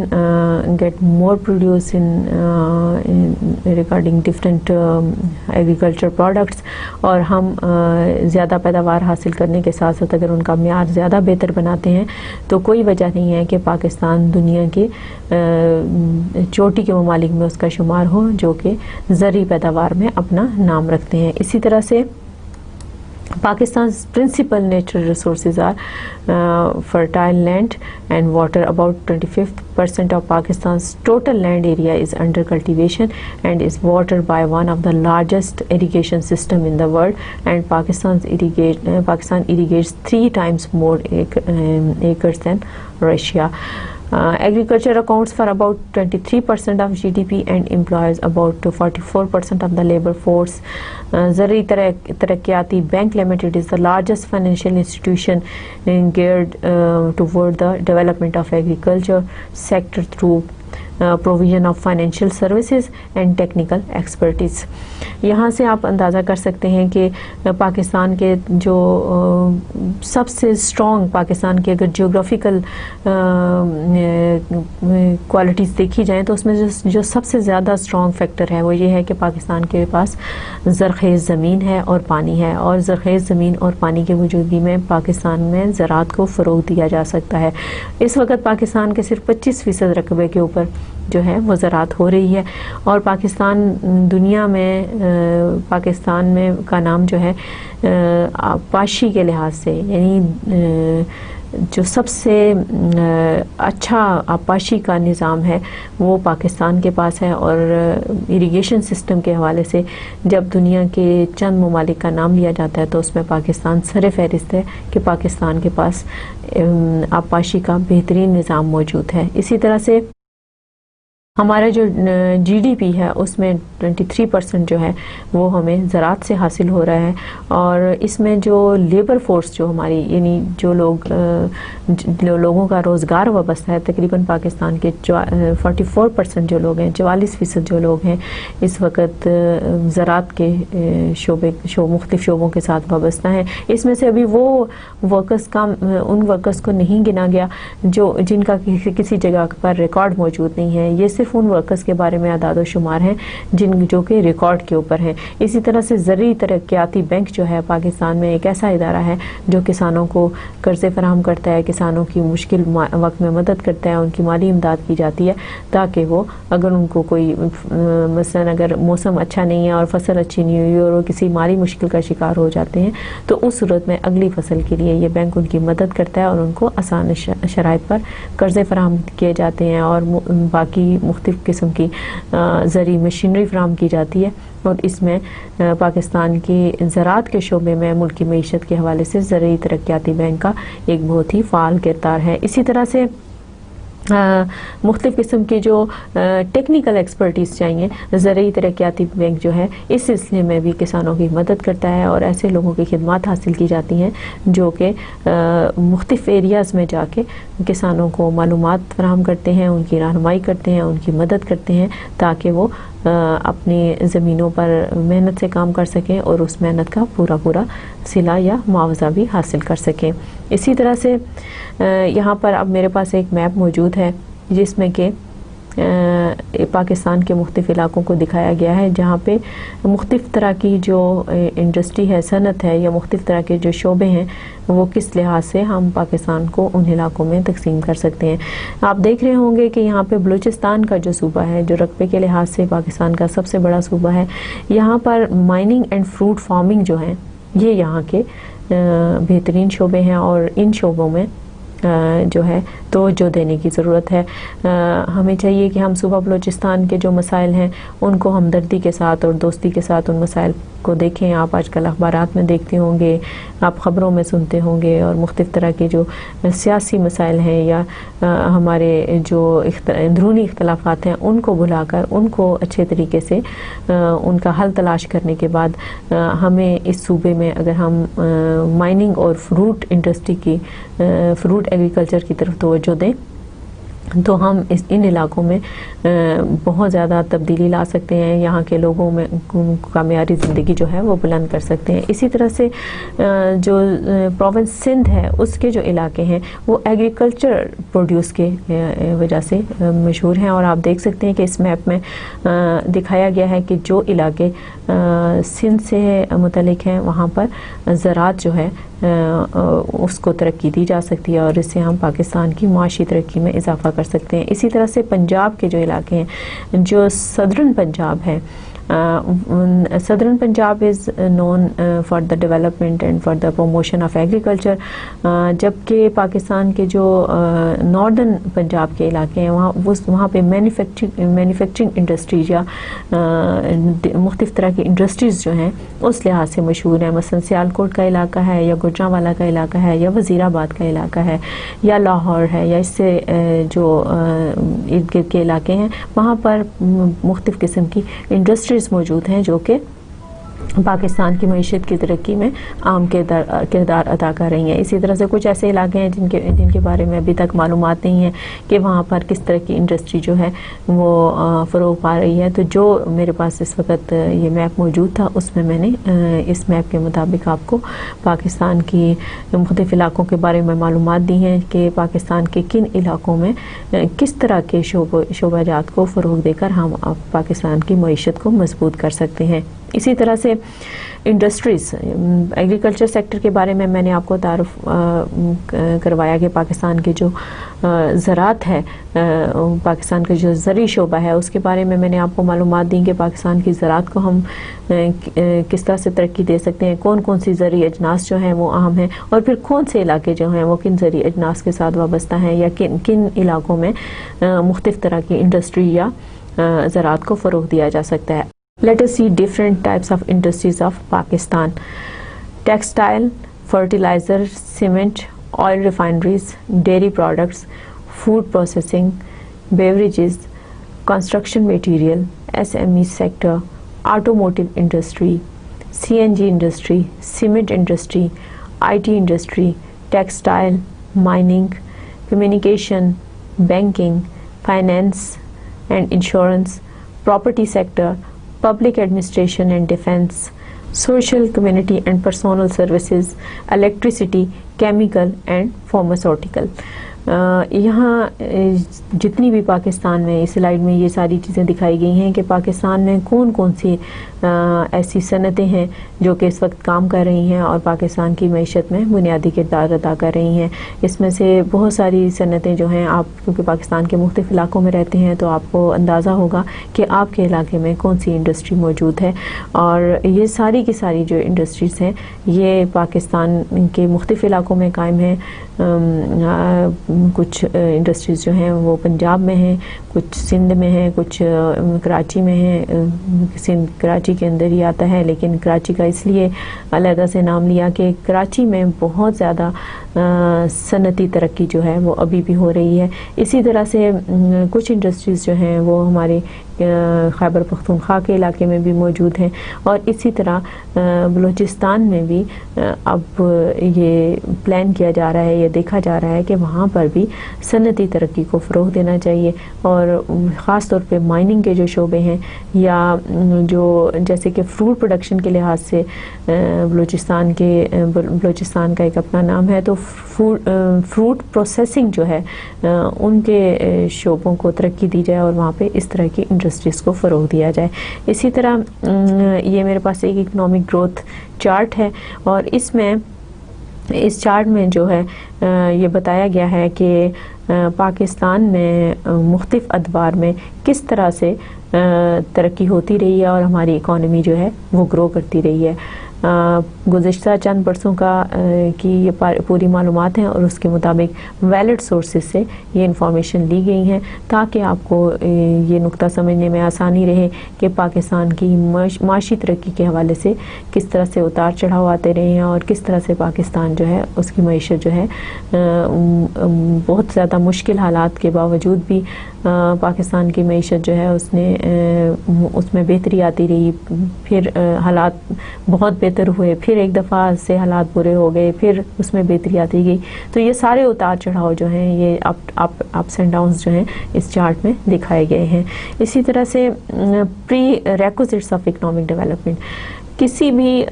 get more produce in regarding different agriculture products. اور ہم زیادہ پیداوار حاصل کرنے کے ساتھ ساتھ اگر ان کا معیار زیادہ بہتر بناتے ہیں تو کوئی وجہ نہیں ہے کہ پاکستان دنیا کے چوٹی کے ممالک میں اس کا شمار ہو جو کہ زرعی پیداوار میں اپنا نام رکھتے ہیں. اسی طرح سے Pakistan's principal natural resources are fertile land and water. About 25% of Pakistan's total land area is under cultivation and is watered by one of the largest irrigation system in the world, and Pakistan irrigates 3 times more acres than Russia. Agriculture accounts for about 23% of GDP and employs about 44% of the labor force. Zar'i Taraqqiyati Bank Limited is the largest financial institution geared toward the development of agriculture sector through provision of financial services and technical expertise. یہاں سے آپ اندازہ کر سکتے ہیں کہ پاکستان کے جو سب سے اسٹرانگ پاکستان کے اگر جیوگرافیکل کوالٹیز دیکھی جائیں تو اس میں جو سب سے زیادہ اسٹرانگ فیکٹر ہے وہ یہ ہے کہ پاکستان کے پاس زرخیز زمین ہے اور پانی ہے، اور زرخیز زمین اور پانی کے موجودگی میں پاکستان میں زراعت کو فروغ دیا جا سکتا ہے. اس وقت پاکستان کے صرف 25% رقبے کے اوپر جو ہے وہ زراعت ہو رہی ہے، اور پاکستان دنیا میں پاکستان میں کا نام جو ہے آبپاشی کے لحاظ سے، یعنی جو سب سے اچھا آبپاشی کا نظام ہے وہ پاکستان کے پاس ہے. اور اریگیشن سسٹم کے حوالے سے جب دنیا کے چند ممالک کا نام لیا جاتا ہے تو اس میں پاکستان سر فہرست ہے کہ پاکستان کے پاس آبپاشی کا بہترین نظام موجود ہے. اسی طرح سے ہمارا جو جی ڈی پی ہے اس میں 23% جو ہے وہ ہمیں زراعت سے حاصل ہو رہا ہے، اور اس میں جو لیبر فورس جو ہماری یعنی جو لوگوں کا روزگار وابستہ ہے، تقریباً پاکستان کے 44% جو لوگ ہیں، 44% جو لوگ ہیں اس وقت زراعت کے مختلف شعبوں کے ساتھ وابستہ ہیں. اس میں سے ابھی وہ ورکرز ان ورکرز کو نہیں گنا گیا جن کا کسی جگہ پر ریکارڈ موجود نہیں ہے. یہ صرف ان ورکرز کے بارے میں اعداد و شمار ہیں جو کہ ریکارڈ کے اوپر ہیں. اسی طرح سے زرعی ترقیاتی بینک جو ہے پاکستان میں ایک ایسا ادارہ ہے جو کسانوں کو قرضے فراہم کرتا ہے، کسانوں کی مشکل وقت میں مدد کرتا ہے، ان کی مالی امداد کی جاتی ہے تاکہ وہ اگر ان کو کوئی مثلا اگر موسم اچھا نہیں ہے اور فصل اچھی نہیں ہوئی اور وہ کسی مالی مشکل کا شکار ہو جاتے ہیں تو اس صورت میں اگلی فصل کے لیے یہ بینک ان کی مدد کرتا ہے اور ان کو آسان شرائط پر قرضے فراہم کیے جاتے ہیں، اور باقی مختلف قسم کی زرعی مشینری فراہم کی جاتی ہے. اور اس میں پاکستان کی زراعت کے شعبے میں ملکی معیشت کے حوالے سے زرعی ترقیاتی بینک کا ایک بہت ہی فعال کردار ہے. اسی طرح سے مختلف قسم کے جو ٹیکنیکل ایکسپرٹیز چاہیے، زرعی ترقیاتی بینک جو ہے اس سلسلے میں بھی کسانوں کی مدد کرتا ہے، اور ایسے لوگوں کی خدمات حاصل کی جاتی ہیں جو کہ مختلف ایریاز میں جا کے کسانوں کو معلومات فراہم کرتے ہیں، ان کی رہنمائی کرتے ہیں، ان کی مدد کرتے ہیں تاکہ وہ اپنی زمینوں پر محنت سے کام کر سکیں اور اس محنت کا پورا صلہ یا معاوضہ بھی حاصل کر سکیں. اسی طرح سے یہاں پر اب میرے پاس ایک میپ موجود ہے جس میں کہ پاکستان کے مختلف علاقوں کو دکھایا گیا ہے جہاں پہ مختلف طرح کی جو انڈسٹری ہے، صنعت ہے، یا مختلف طرح کے جو شعبے ہیں وہ کس لحاظ سے ہم پاکستان کو ان علاقوں میں تقسیم کر سکتے ہیں. آپ دیکھ رہے ہوں گے کہ یہاں پہ بلوچستان کا جو صوبہ ہے جو رقبے کے لحاظ سے پاکستان کا سب سے بڑا صوبہ ہے، یہاں پر مائننگ اینڈ فروٹ فارمنگ جو ہیں یہ یہاں کے بہترین شعبے ہیں، اور ان شعبوں میں جو ہے توجہ دینے کی ضرورت ہے. ہمیں چاہیے کہ ہم صوبہ بلوچستان کے جو مسائل ہیں ان کو ہمدردی کے ساتھ اور دوستی کے ساتھ ان مسائل کو دیکھیں. آپ آج کل اخبارات میں دیکھتے ہوں گے، آپ خبروں میں سنتے ہوں گے، اور مختلف طرح کے جو سیاسی مسائل ہیں یا ہمارے جو اندرونی اختلافات ہیں ان کو بھلا کر ان کو اچھے طریقے سے ان کا حل تلاش کرنے کے بعد ہمیں اس صوبے میں اگر ہم مائننگ اور فروٹ انڈسٹری کی فروٹ ایگریکلچر کی طرف توجہ دیں تو ہم ان علاقوں میں بہت زیادہ تبدیلی لا سکتے ہیں، یہاں کے لوگوں میں کا معیاری زندگی جو ہے وہ بلند کر سکتے ہیں۔ اسی طرح سے جو پروونس سندھ ہے اس کے جو علاقے ہیں وہ ایگریکلچر پروڈیوس کے وجہ سے مشہور ہیں، اور آپ دیکھ سکتے ہیں کہ اس میپ میں دکھایا گیا ہے کہ جو علاقے سندھ سے متعلق ہیں وہاں پر زراعت جو ہے اس کو ترقی دی جا سکتی ہے، اور اس سے ہم پاکستان کی معاشی ترقی میں اضافہ کر سکتے ہیں۔ اسی طرح سے پنجاب کے جو علاقے ہیں، جو صدرن پنجاب ہے، southern Punjab is known for the development and for the promotion of agriculture, جبکہ پاکستان کے جو ناردرن پنجاب کے علاقے ہیں وہاں پہ مینوفیکچرنگ انڈسٹریز یا مختلف طرح کی انڈسٹریز جو ہیں اس لحاظ سے مشہور ہیں، مثلا سیالکوٹ کا علاقہ ہے، یا گجرانوالہ کا علاقہ ہے، یا وزیر آباد کا علاقہ ہے، یا لاہور ہے، یا اس سے جو ارد گرد کے علاقے ہیں وہاں پر مختلف قسم کی انڈسٹریز موجود ہیں جو کہ پاکستان کی معیشت کی ترقی میں اہم کردار ادا کر رہی ہیں۔ اسی طرح سے کچھ ایسے علاقے ہیں جن کے بارے میں ابھی تک معلومات نہیں ہیں کہ وہاں پر کس طرح کی انڈسٹری جو ہے وہ فروغ پا رہی ہے۔ تو جو میرے پاس اس وقت یہ میپ موجود تھا اس میں نے اس میپ کے مطابق آپ کو پاکستان کی مختلف علاقوں کے بارے میں معلومات دی ہیں کہ پاکستان کے کن علاقوں میں کس طرح کے شعبہ جات کو فروغ دے کر ہم پاکستان کی معیشت کو مضبوط کر سکتے ہیں۔ اسی طرح سے انڈسٹریز، ایگریکلچر سیکٹر کے بارے میں نے آپ کو تعارف کروایا کہ پاکستان کے جو زراعت ہے، پاکستان کا جو زرعی شعبہ ہے اس کے بارے میں نے آپ کو معلومات دی کہ پاکستان کی زراعت کو ہم کس طرح سے ترقی دے سکتے ہیں، کون کون سی زرعی اجناس جو ہیں وہ اہم ہیں، اور پھر کون سے علاقے جو ہیں وہ کن زرعی اجناس کے ساتھ وابستہ ہیں، یا کن علاقوں میں مختلف طرح کی انڈسٹری یا زراعت کو فروغ دیا جا سکتا ہے۔ Let us see different types of industries of Pakistan: textile, fertilizer, cement, oil refineries, dairy products, food processing, beverages, construction material, SME sector, automotive industry, CNG industry, cement industry, IT industry, textile, mining, communication, banking, finance and insurance, property sector, public administration and defense, social, community and personal services, electricity, chemical and pharmaceutical۔ یہاں جتنی بھی پاکستان میں اس slide میں یہ ساری چیزیں دکھائی گئی ہیں کہ پاکستان میں کون کون سی ایسی صنعتیں ہیں جو کہ اس وقت کام کر رہی ہیں اور پاکستان کی معیشت میں بنیادی کردار ادا کر رہی ہیں۔ اس میں سے بہت ساری صنعتیں جو ہیں، آپ کیونکہ پاکستان کے مختلف علاقوں میں رہتے ہیں تو آپ کو اندازہ ہوگا کہ آپ کے علاقے میں کون سی انڈسٹری موجود ہے، اور یہ ساری کی ساری جو انڈسٹریز ہیں یہ پاکستان کے مختلف علاقوں میں قائم ہیں۔ کچھ انڈسٹریز جو ہیں وہ پنجاب میں ہیں، کچھ سندھ میں ہیں، کچھ کراچی میں ہیں۔ سندھ کراچی کے اندر ہی آتا ہے، لیکن کراچی کا اس لیے علیحدہ سے نام لیا کہ کراچی میں بہت زیادہ صنعتی ترقی جو ہے وہ ابھی بھی ہو رہی ہے۔ اسی طرح سے کچھ انڈسٹریز جو ہیں وہ ہمارے خیبر پختونخوا کے علاقے میں بھی موجود ہیں، اور اسی طرح بلوچستان میں بھی اب یہ پلان کیا جا رہا ہے، یہ دیکھا جا رہا ہے کہ وہاں پر بھی صنعتی ترقی کو فروغ دینا چاہیے، اور خاص طور پہ مائننگ کے جو شعبے ہیں، یا جو جیسے کہ فروٹ پروڈکشن کے لحاظ سے بلوچستان کا ایک اپنا نام ہے، تو فروٹ پروسیسنگ جو ہے ان کے شعبوں کو ترقی دی جائے اور وہاں پہ اس طرح کی انڈسٹریز کو فروغ دیا جائے۔ اسی طرح یہ میرے پاس ایک اکنامک گروتھ چارٹ ہے، اور اس چارٹ میں جو ہے یہ بتایا گیا ہے کہ پاکستان میں مختلف ادوار میں کس طرح سے ترقی ہوتی رہی ہے اور ہماری اکانومی جو ہے وہ گرو کرتی رہی ہے۔ گزشتہ چند برسوں کی یہ پوری معلومات ہیں، اور اس کے مطابق ویلڈ سورسز سے یہ انفارمیشن لی گئی ہیں تاکہ آپ کو یہ نقطہ سمجھنے میں آسانی رہے کہ پاکستان کی معاشی ترقی کے حوالے سے کس طرح سے اتار چڑھاؤ آتے رہے ہیں، اور کس طرح سے پاکستان جو ہے اس کی معیشت جو ہے بہت زیادہ مشکل حالات کے باوجود بھی پاکستان کی معیشت جو ہے اس میں بہتری آتی رہی، پھر حالات بہت بہتر بہتر ہوئے، پھر ایک دفعہ سے حالات برے ہو گئے، پھر اس میں بہتری آتی گئی. تو یہ سارے اتار چڑھاؤ جو ہیں یہ اپس اینڈ ڈاؤنس جو ہیں اس چارٹ میں دکھائے گئے ہیں. اسی طرح سے پری ریکوزٹس آف اکنامک ڈیولپمنٹ، کسی بھی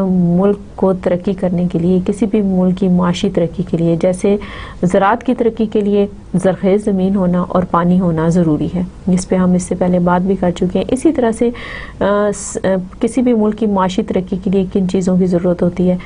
ملک کو ترقی کرنے کے لیے، کسی بھی ملک کی معاشی ترقی کے لیے، جیسے زراعت کی ترقی کے لیے زرخیز زمین ہونا اور پانی ہونا ضروری ہے، جس پہ ہم اس سے پہلے بات بھی کر چکے ہیں. اسی طرح سے کسی بھی ملک کی معاشی ترقی کے لیے کن چیزوں کی ضرورت ہوتی ہے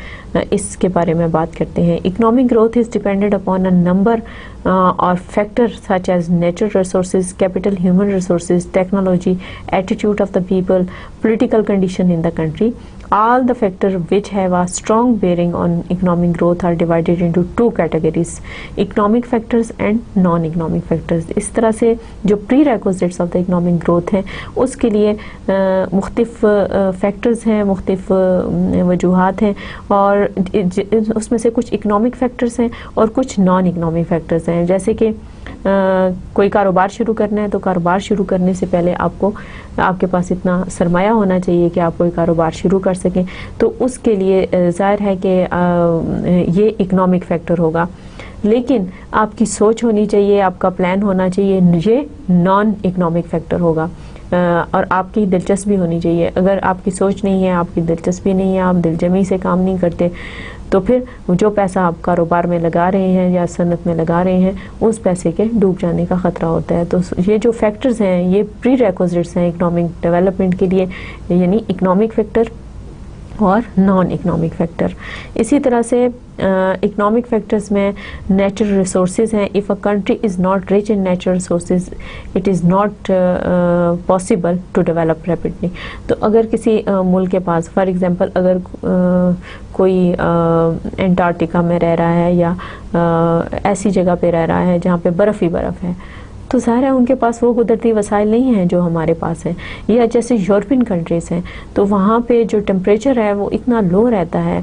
اس کے بارے میں بات کرتے ہیں. Economic growth is dependent upon a number اور factor such as natural resources, capital, human resources, technology, attitude of the people, political condition in the country. All the factors which have a strong bearing on economic growth are divided into two categories: economic factors and non-economic factors. اس طرح سے جو prerequisites of the economic growth ہیں اس کے لیے مختلف factors ہیں، مختلف وجوہات ہیں، اور اس میں سے کچھ economic factors ہیں اور کچھ non-economic factors ہیں. جیسے کہ کوئی کاروبار شروع کرنا ہے تو کاروبار شروع کرنے سے پہلے آپ کے پاس اتنا سرمایہ ہونا چاہیے کہ آپ کوئی کاروبار شروع کر سکیں، تو اس کے لیے ظاہر ہے کہ یہ اکنامک فیکٹر ہوگا. لیکن آپ کی سوچ ہونی چاہیے، آپ کا پلان ہونا چاہیے، یہ نان اکنامک فیکٹر ہوگا. اور آپ کی دلچسپی ہونی چاہیے. اگر آپ کی سوچ نہیں ہے، آپ کی دلچسپی نہیں ہے، آپ دل جمی سے کام نہیں کرتے، تو پھر جو پیسہ آپ کاروبار میں لگا رہے ہیں یا صنعت میں لگا رہے ہیں اس پیسے کے ڈوب جانے کا خطرہ ہوتا ہے. تو یہ جو فیکٹرز ہیں یہ پری ریکوزٹس ہیں اکنامک ڈیولپمنٹ کے لیے، یعنی اکنامک فیکٹر اور نان اکنامک فیکٹر. اسی طرح سے اکنامک فیکٹرز میں نیچرل ریسورسز ہیں. If a country is not rich in natural resources it is not possible to develop rapidly. تو اگر کسی ملک کے پاس فار ایگزامپل اگر کوئی انٹارکٹیکا میں رہ رہا ہے یا ایسی جگہ پہ رہ رہا ہے جہاں پہ برف ہی برف ہے، تو ظاہر ہے ان کے پاس وہ قدرتی وسائل نہیں ہیں جو ہمارے پاس ہیں. یا جیسے یورپین کنٹریز ہیں تو وہاں پہ جو ٹمپریچر ہے وہ اتنا لو رہتا ہے،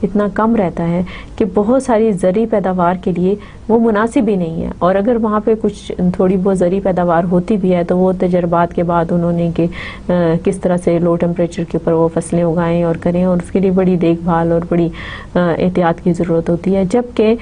اتنا کم رہتا ہے کہ بہت ساری زرعی پیداوار کے لیے وہ مناسب ہی نہیں ہے. اور اگر وہاں پہ کچھ تھوڑی بہت زرعی پیداوار ہوتی بھی ہے تو وہ تجربات کے بعد انہوں نے کہ کس طرح سے لو ٹمپریچر کے اوپر وہ فصلیں اگائیں اور کریں، اور اس کے لیے بڑی دیکھ بھال اور بڑی احتیاط کی ضرورت ہوتی ہے. جبکہ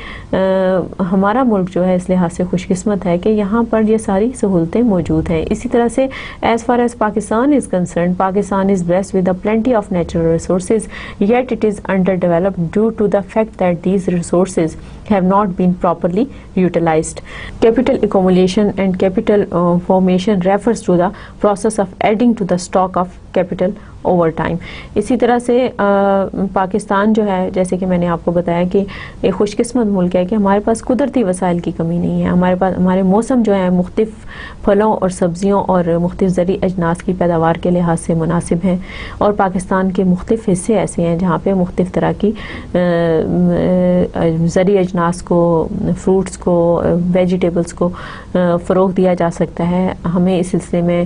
ہمارا ملک جو ہے اس لحاظ سے خوش قسمت ہے کہ یہاں پر یہ ساری سہولتیں موجود ہیں. اسی طرح سے as far as Pakistan is concerned, Pakistan is blessed with a plenty of natural resources, yet it is underdeveloped due to the fact that these resources have not been properly utilized. Capital accumulation and capital formation refers to the process of adding to the stock of capital over time. اسی طرح سے پاکستان جو ہے جیسے کہ میں نے آپ کو بتایا کہ ایک خوش قسمت ملک ہے کہ ہمارے پاس قدرتی وسائل کی کمی نہیں ہے. ہمارے موسم جو ہیں مختلف پھلوں اور سبزیوں اور مختلف زرعی اجناس کی پیداوار کے لحاظ سے مناسب ہیں، اور پاکستان کے مختلف حصے ایسے ہیں جہاں پہ مختلف طرح کی زرعی اجناس کو، فروٹس کو، ویجیٹیبلز کو فروغ دیا جا سکتا ہے. ہمیں اس سلسلے میں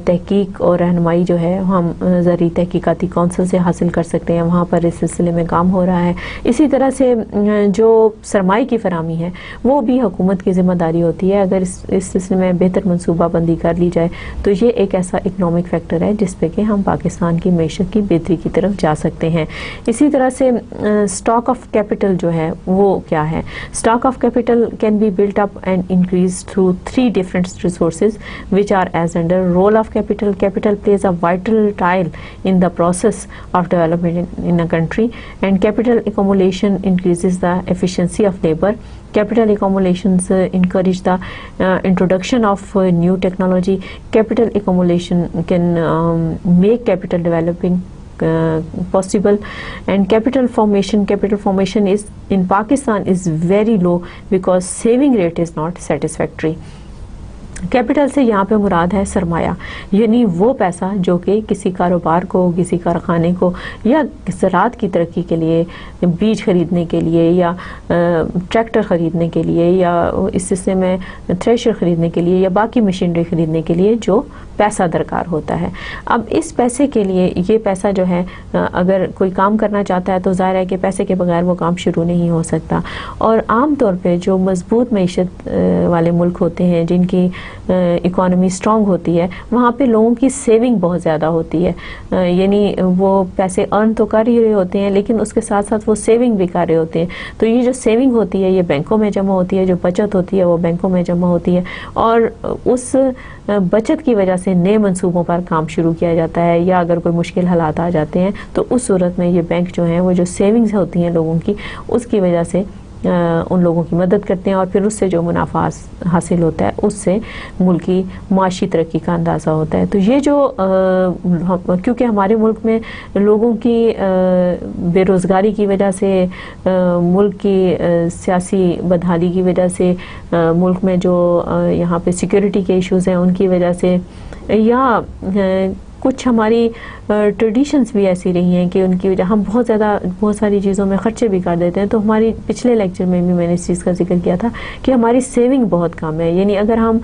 تحقیق اور رہنمائی جو ہے ہم زرعی تحقیقاتی کونسل سے حاصل کر سکتے ہیں، وہاں پر اس سلسلے میں کام ہو رہا ہے. اسی طرح سے جو سرمائے کی فراہمی ہے وہ بھی حکومت کی ذمہ داری ہوتی ہے. اگر اس سلسلے میں بہتر منصوبہ بندی کر لی جائے تو یہ ایک ایسا اکنامک فیکٹر ہے جس پہ کہ ہم پاکستان کی معیشت کی بہتری کی طرف جا سکتے ہیں. اسی طرح سے اسٹاک آف کیپٹل جو ہے وہ کیا ہے؟ Stock of capital can be built up and increase through 3 different resources which are as under role of capital. Capital plays a vital role in the process of development in a country, and capital accumulation increases the efficiency of labor. Capital accumulations encourage the introduction of new technology. Capital accumulation can make capital developing possible, and capital formation is in Pakistan is very low because saving rate is not satisfactory. Capital سے یہاں پہ مراد ہے سرمایہ، یعنی وہ پیسہ جو کہ کسی کاروبار کو، کسی کارخانے کو یا زراعت کی ترقی کے لیے، بیج خریدنے کے لیے یا ٹریکٹر خریدنے کے لیے یا اس سلسلے میں تھریشر خریدنے کے لیے یا باقی مشینری خریدنے کے لیے جو پیسہ درکار ہوتا ہے. اب اس پیسے کے لیے یہ پیسہ جو ہے اگر کوئی کام کرنا چاہتا ہے تو ظاہر ہے کہ پیسے کے بغیر وہ کام شروع نہیں ہو سکتا. اور عام طور پہ جو مضبوط معیشت والے ملک ہوتے ہیں، جن کی اکانومی اسٹرانگ ہوتی ہے وہاں پہ لوگوں کی سیونگ بہت زیادہ ہوتی ہے، یعنی وہ پیسے ارن تو کر ہی رہے ہوتے ہیں لیکن اس کے ساتھ ساتھ وہ سیونگ بھی کر رہے ہوتے ہیں. تو یہ جو سیونگ ہوتی ہے یہ بینکوں میں جمع ہوتی ہے، جو بچت ہوتی ہے وہ بینکوں میں جمع ہوتی ہے، اور اس بچت کی وجہ سے نئے منصوبوں پر کام شروع کیا جاتا ہے، یا اگر کوئی مشکل حالات آ جاتے ہیں تو اس صورت میں یہ بینک جو ہیں وہ جو سیونگز ہوتی ہیں لوگوں کی اس کی وجہ سے ان لوگوں کی مدد کرتے ہیں، اور پھر اس سے جو منافع حاصل ہوتا ہے اس سے ملک کی معاشی ترقی کا اندازہ ہوتا ہے. تو یہ جو کیونکہ ہمارے ملک میں لوگوں کی بے روزگاری کی وجہ سے، ملک کی سیاسی بدحالی کی وجہ سے، ملک میں جو یہاں پہ سیکیورٹی کے ایشوز ہیں ان کی وجہ سے، یا کچھ ہماری ٹریڈیشنز بھی ایسی رہی ہیں کہ ان کی وجہ ہم بہت ساری چیزوں میں خرچے بھی کر دیتے ہیں. تو ہماری پچھلے لیکچر میں بھی میں نے اس چیز کا ذکر کیا تھا کہ ہماری سیونگ بہت کم ہے، یعنی اگر ہم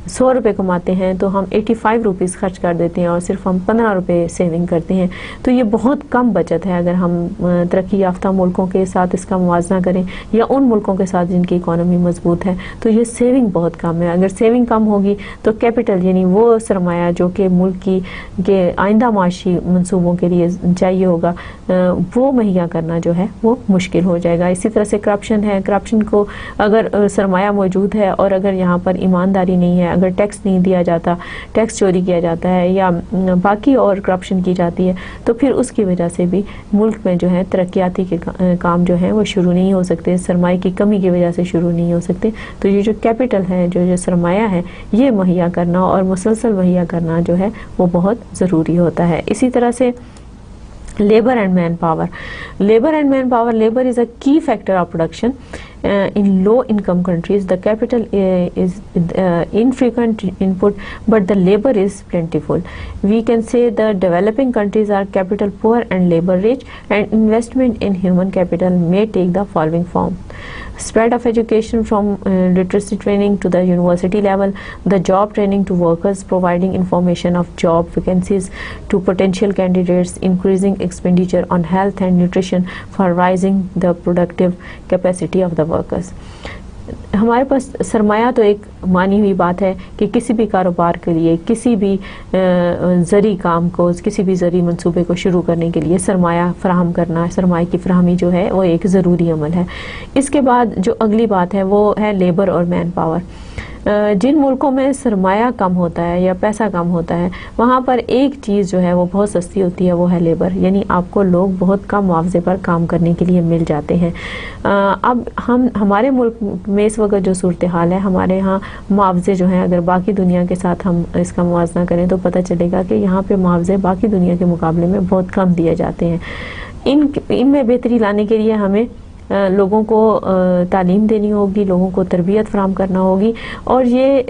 100 روپے کماتے ہیں تو ہم 85 روپیز خرچ کر دیتے ہیں اور صرف ہم 15 روپے سیونگ کرتے ہیں. تو یہ بہت کم بچت ہے اگر ہم ترقی یافتہ ملکوں کے ساتھ اس کا موازنہ کریں یا ان ملکوں کے ساتھ جن کی اکانومی مضبوط ہے. تو یہ سیونگ بہت کم ہے. اگر سیونگ کم ہوگی تو کیپٹل یعنی وہ سرمایہ جو کہ ملک کے آئندہ معاشی منصوبوں کے لیے چاہیے ہوگا وہ مہیا کرنا جو ہے وہ مشکل ہو جائے گا. اسی طرح سے کرپشن ہے، کرپشن کو اگر سرمایہ موجود ہے اور اگر یہاں پر ایمانداری نہیں ہے، اگر ٹیکس نہیں دیا جاتا، ٹیکس چوری کیا جاتا ہے یا باقی اور کرپشن کی جاتی ہے، تو پھر اس کی وجہ سے بھی ملک میں جو ہے ترقیاتی کے کام جو ہیں وہ شروع نہیں ہو سکتے، سرمایہ کی کمی کی وجہ سے شروع نہیں ہو سکتے. تو یہ جو کیپٹل ہے، جو سرمایہ ہے، یہ مہیا کرنا اور مسلسل مہیا کرنا جو ہے وہ بہت ضروری ہوتا ہے. اسی طرح سے labour and manpower. Labour is a key factor of production in low income countries. The capital is infrequent input but the labor is plentiful. We can say the developing countries are capital poor and labor rich, and investment in human capital may take the following form: spread of education from literacy training to the university level, the job training to workers, providing information of job vacancies to potential candidates, increasing expenditure on health and nutrition for rising the productive capacity of the workers. ہمارے پاس سرمایہ تو ایک مانی ہوئی بات ہے کہ کسی بھی کاروبار کے لیے، کسی بھی زرعی کام کو، کسی بھی زرعی منصوبے کو شروع کرنے کے لیے سرمایہ فراہم کرنا، سرمایہ کی فراہمی جو ہے وہ ایک ضروری عمل ہے. اس کے بعد جو اگلی بات ہے وہ ہے لیبر اور مین پاور. جن ملکوں میں سرمایہ کم ہوتا ہے یا پیسہ کم ہوتا ہے وہاں پر ایک چیز جو ہے وہ بہت سستی ہوتی ہے، وہ ہے لیبر. یعنی آپ کو لوگ بہت کم معاوضے پر کام کرنے کے لیے مل جاتے ہیں. اب ہمارے ملک میں اس وقت جو صورتحال ہے، ہمارے ہاں معاوضے جو ہیں اگر باقی دنیا کے ساتھ ہم اس کا موازنہ کریں تو پتہ چلے گا کہ یہاں پہ معاوضے باقی دنیا کے مقابلے میں بہت کم دیے جاتے ہیں. ان میں بہتری لانے کے لیے ہمیں لوگوں کو تعلیم دینی ہوگی، لوگوں کو تربیت فراہم کرنا ہوگی، اور یہ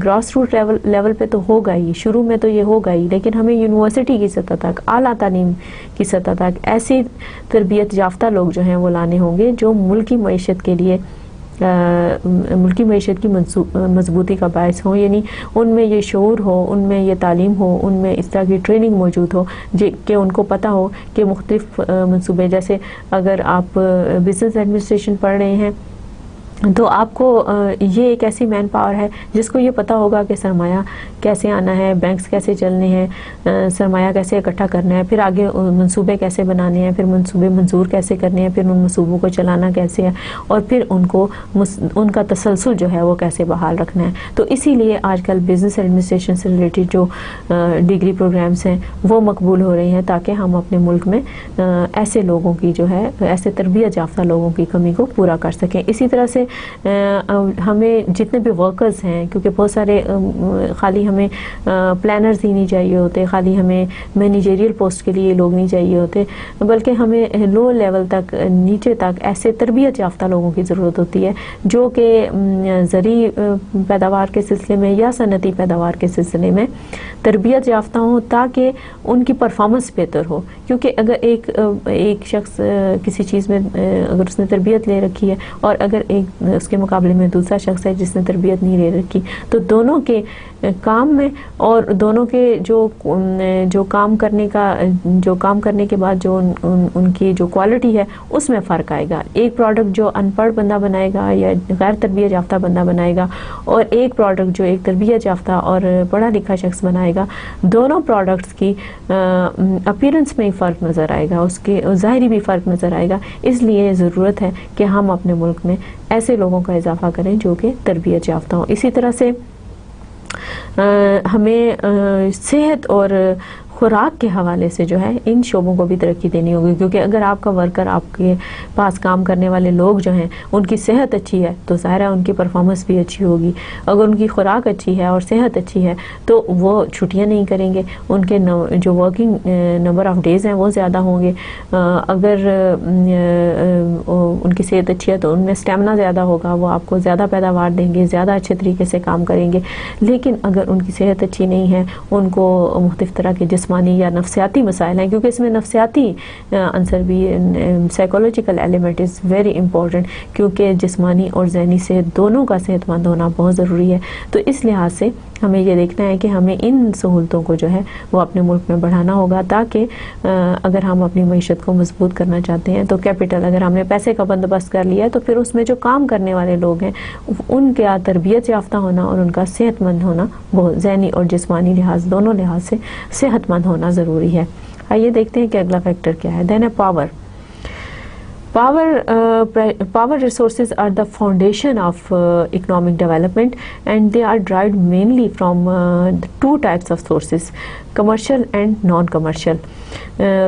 گراس روٹ لیول پہ تو ہوگا ہی، شروع میں تو یہ ہوگا ہی، لیکن ہمیں یونیورسٹی کی سطح تک، اعلیٰ تعلیم کی سطح تک ایسی تربیت یافتہ لوگ جو ہیں وہ لانے ہوں گے جو ملکی معیشت کے لیے، ملکی معیشت کی مضبوطی کا باعث ہوں. یعنی ان میں یہ شعور ہو، ان میں یہ تعلیم ہو، ان میں اس طرح کی ٹریننگ موجود ہو کہ ان کو پتہ ہو کہ مختلف منصوبے، جیسے اگر آپ بزنس ایڈمنسٹریشن پڑھ رہے ہیں تو آپ کو یہ ایک ایسی مین پاور ہے جس کو یہ پتہ ہوگا کہ سرمایہ کیسے آنا ہے، بینکس کیسے چلنے ہیں، سرمایہ کیسے اکٹھا کرنا ہے، پھر آگے منصوبے کیسے بنانے ہیں، پھر منصوبے منظور کیسے کرنے ہیں، پھر ان منصوبوں کو چلانا کیسے ہے، اور پھر ان کا تسلسل جو ہے وہ کیسے بحال رکھنا ہے. تو اسی لیے آج کل بزنس ایڈمنسٹریشن سے ریلیٹڈ جو ڈگری پروگرامس ہیں وہ مقبول ہو رہے ہیں تاکہ ہم اپنے ملک میں ایسے لوگوں کی جو ہے، ایسے تربیت یافتہ لوگوں کی کمی کو پورا کر سکیں. اسی طرح سے ہمیں جتنے بھی ورکرز ہیں، کیونکہ بہت سارے خالی ہمیں پلانرز ہی نہیں چاہیے ہوتے، خالی ہمیں مینیجریل پوسٹ کے لیے لوگ نہیں چاہیے ہوتے، بلکہ ہمیں لو لیول تک، نیچے تک ایسے تربیت یافتہ لوگوں کی ضرورت ہوتی ہے جو کہ زرعی پیداوار کے سلسلے میں یا صنعتی پیداوار کے سلسلے میں تربیت یافتہ ہوں تاکہ ان کی پرفارمنس بہتر ہو. کیونکہ اگر ایک شخص کسی چیز میں اگر اس نے تربیت لے رکھی ہے اور اگر اس کے مقابلے میں دوسرا شخص ہے جس نے تربیت نہیں لے رکھی، تو دونوں کے کام میں اور دونوں کے جو کام کرنے کے بعد جو ان کی جو کوالٹی ہے اس میں فرق آئے گا. ایک پروڈکٹ جو ان پڑھ بندہ بنائے گا یا غیر تربیت یافتہ بندہ بنائے گا اور ایک پروڈکٹ جو ایک تربیت یافتہ اور پڑھا لکھا شخص بنائے گا, دونوں پروڈکٹس کی اپیرنس میں ہی فرق نظر آئے گا, اس کے ظاہری بھی فرق نظر آئے گا. اس لیے ضرورت ہے کہ ہم اپنے ملک میں ایسے لوگوں کا اضافہ کریں جو کہ تربیت یافتہ ہوں. اسی طرح سے ہمیں صحت اور خوراک کے حوالے سے جو ہے ان شعبوں کو بھی ترقی دینی ہوگی, کیونکہ اگر آپ کا ورکر, آپ کے پاس کام کرنے والے لوگ جو ہیں ان کی صحت اچھی ہے تو ظاہر ہے ان کی پرفارمنس بھی اچھی ہوگی. اگر ان کی خوراک اچھی ہے اور صحت اچھی ہے تو وہ چھٹیاں نہیں کریں گے, ان کے جو ورکنگ نمبر آف ڈیز ہیں وہ زیادہ ہوں گے. اگر ان کی صحت اچھی ہے تو ان میں اسٹیمنا زیادہ ہوگا, وہ آپ کو زیادہ پیداوار دیں گے, زیادہ اچھے طریقے سے کام کریں گے. لیکن اگر ان کی صحت اچھی نہیں ہے, ان کو مختلف طرح کے جسمانی یا نفسیاتی مسائل ہیں, کیونکہ اس میں نفسیاتی عنصر بھی, psychological element is very important, کیونکہ جسمانی اور ذہنی صحت دونوں کا صحت مند ہونا بہت ضروری ہے. تو اس لحاظ سے ہمیں یہ دیکھنا ہے کہ ہمیں ان سہولتوں کو جو ہے وہ اپنے ملک میں بڑھانا ہوگا, تاکہ اگر ہم اپنی معیشت کو مضبوط کرنا چاہتے ہیں تو کیپٹل, اگر ہم نے پیسے کا بندوبست کر لیا ہے تو پھر اس میں جو کام کرنے والے لوگ ہیں ان کا تربیت یافتہ ہونا اور ان کا صحت مند ہونا, بہت ذہنی اور جسمانی لحاظ دونوں لحاظ سے صحت مند ہونا ضروری ہے. آئیے دیکھتے ہیں کہ اگلا فیکٹر کیا ہے. دین ہے power. Power resources are the foundation of economic development, and they are derived mainly from the two types of sources, commercial and non-commercial.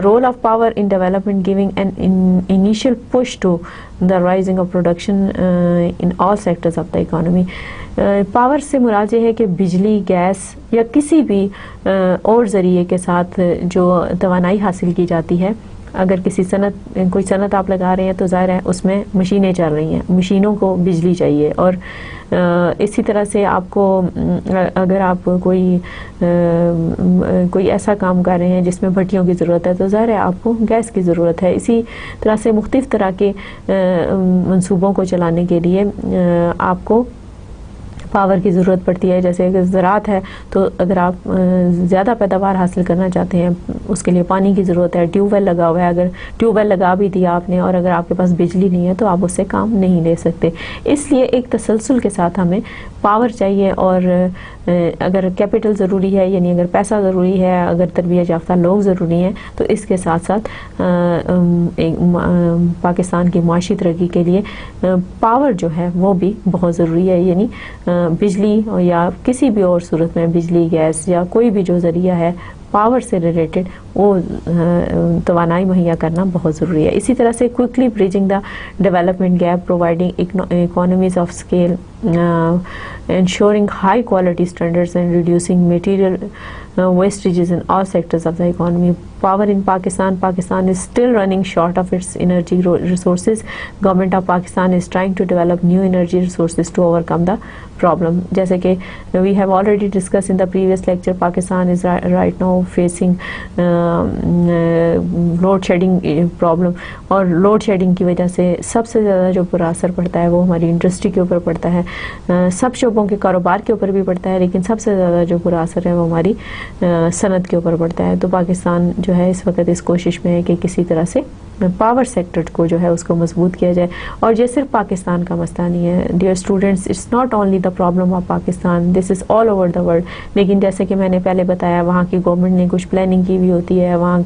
Role of power in development, giving an initial push to the rising of production in all sectors of the economy. Power سے مراد یہ ہے کہ بجلی, gas یا کسی بھی اور ذریعے کے ساتھ جو توانائی حاصل کی جاتی ہے. اگر کوئی صنعت آپ لگا رہے ہیں تو ظاہر ہے اس میں مشینیں چل رہی ہیں, مشینوں کو بجلی چاہیے. اور اسی طرح سے آپ کو اگر آپ کوئی ایسا کام کر رہے ہیں جس میں بھٹیوں کی ضرورت ہے تو ظاہر ہے آپ کو گیس کی ضرورت ہے. اسی طرح سے مختلف طرح کے منصوبوں کو چلانے کے لیے آپ کو پاور کی ضرورت پڑتی ہے. جیسے کہ زراعت ہے تو اگر آپ زیادہ پیداوار حاصل کرنا چاہتے ہیں اس کے لیے پانی کی ضرورت ہے. ٹیوب ویل لگا ہوا ہے, اگر ٹیوب ویل لگا بھی دیا آپ نے اور اگر آپ کے پاس بجلی نہیں ہے تو آپ اس سے کام نہیں لے سکتے. اس لیے ایک تسلسل کے ساتھ ہمیں پاور چاہیے, اور اگر کیپٹل ضروری ہے, یعنی اگر پیسہ ضروری ہے, اگر تربیت یافتہ لوگ ضروری ہیں, تو اس کے ساتھ ساتھ پاکستان کی معاشی ترقی کے لیے پاور جو ہے وہ بھی بہت ضروری ہے. یعنی بجلی یا کسی بھی اور صورت میں بجلی, گیس یا کوئی بھی جو ذریعہ ہے پاور سے ریلیٹڈ وہ توانائی مہیا کرنا بہت ضروری ہے. اسی طرح سے quickly bridging the development gap, providing economies of scale, ensuring high quality standards and reducing material wastages in all sectors of the economy. Power in Pakistan is still running short of its energy resources. Government of Pakistan is trying to develop new energy resources to overcome the problem. جیسے کہ we have already discussed in the previous lecture, Pakistan is right now facing load shedding problem, اور load shedding کی وجہ سے سب سے زیادہ جو برا اثر پڑتا ہے وہ ہماری انڈسٹری کے اوپر پڑتا ہے. سب شعبوں کے کاروبار کے اوپر بھی پڑتا ہے, لیکن سب سے زیادہ جو برا اثر ہے وہ ہماری صنعت کے اوپر پڑتا ہے. تو پاکستان جو ہے اس وقت اس کوشش میں ہے کہ کسی طرح سے پاور سیکٹر کو جو ہے اس کو مضبوط کیا جائے. اور یہ صرف پاکستان کا مسئلہ نہیں ہے dear students, it's not only the problem of Pakistan, this is all over the world. لیکن جیسے کہ میں نے پہلے بتایا, وہاں کی گورنمنٹ نے کچھ پلاننگ کی بھی ہوتی ہے وہاں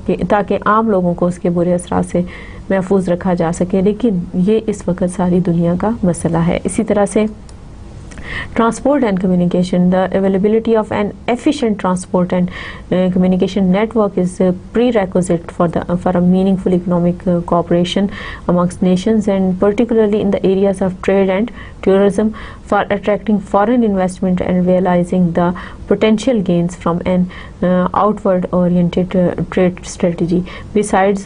کے تاکہ عام لوگوں کو اس کے برے اثرات سے محفوظ رکھا جا سکے, لیکن یہ اس وقت ساری دنیا کا مسئلہ ہے. اسی طرح سے transport and communication, the availability of an efficient transport and communication network is a prerequisite for a meaningful economic cooperation amongst nations, and particularly in the areas of trade and tourism, for attracting foreign investment and realizing the potential gains from an outward oriented trade strategy. Besides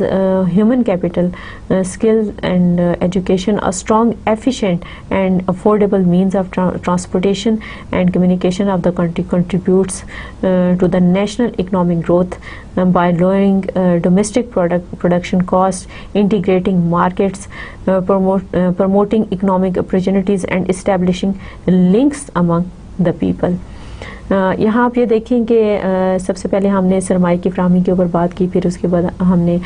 human capital, skills and education, a strong, efficient and affordable means of transportation and communication of the country contributes to the national economic growth by lowering domestic production costs, integrating markets, promoting economic opportunities, and establishing links among the people. یہاں آپ یہ دیکھیں کہ سب سے پہلے ہم نے سرمایہ کی فراہمی کے اوپر بات کی، پھر اس کے بعد ہم نے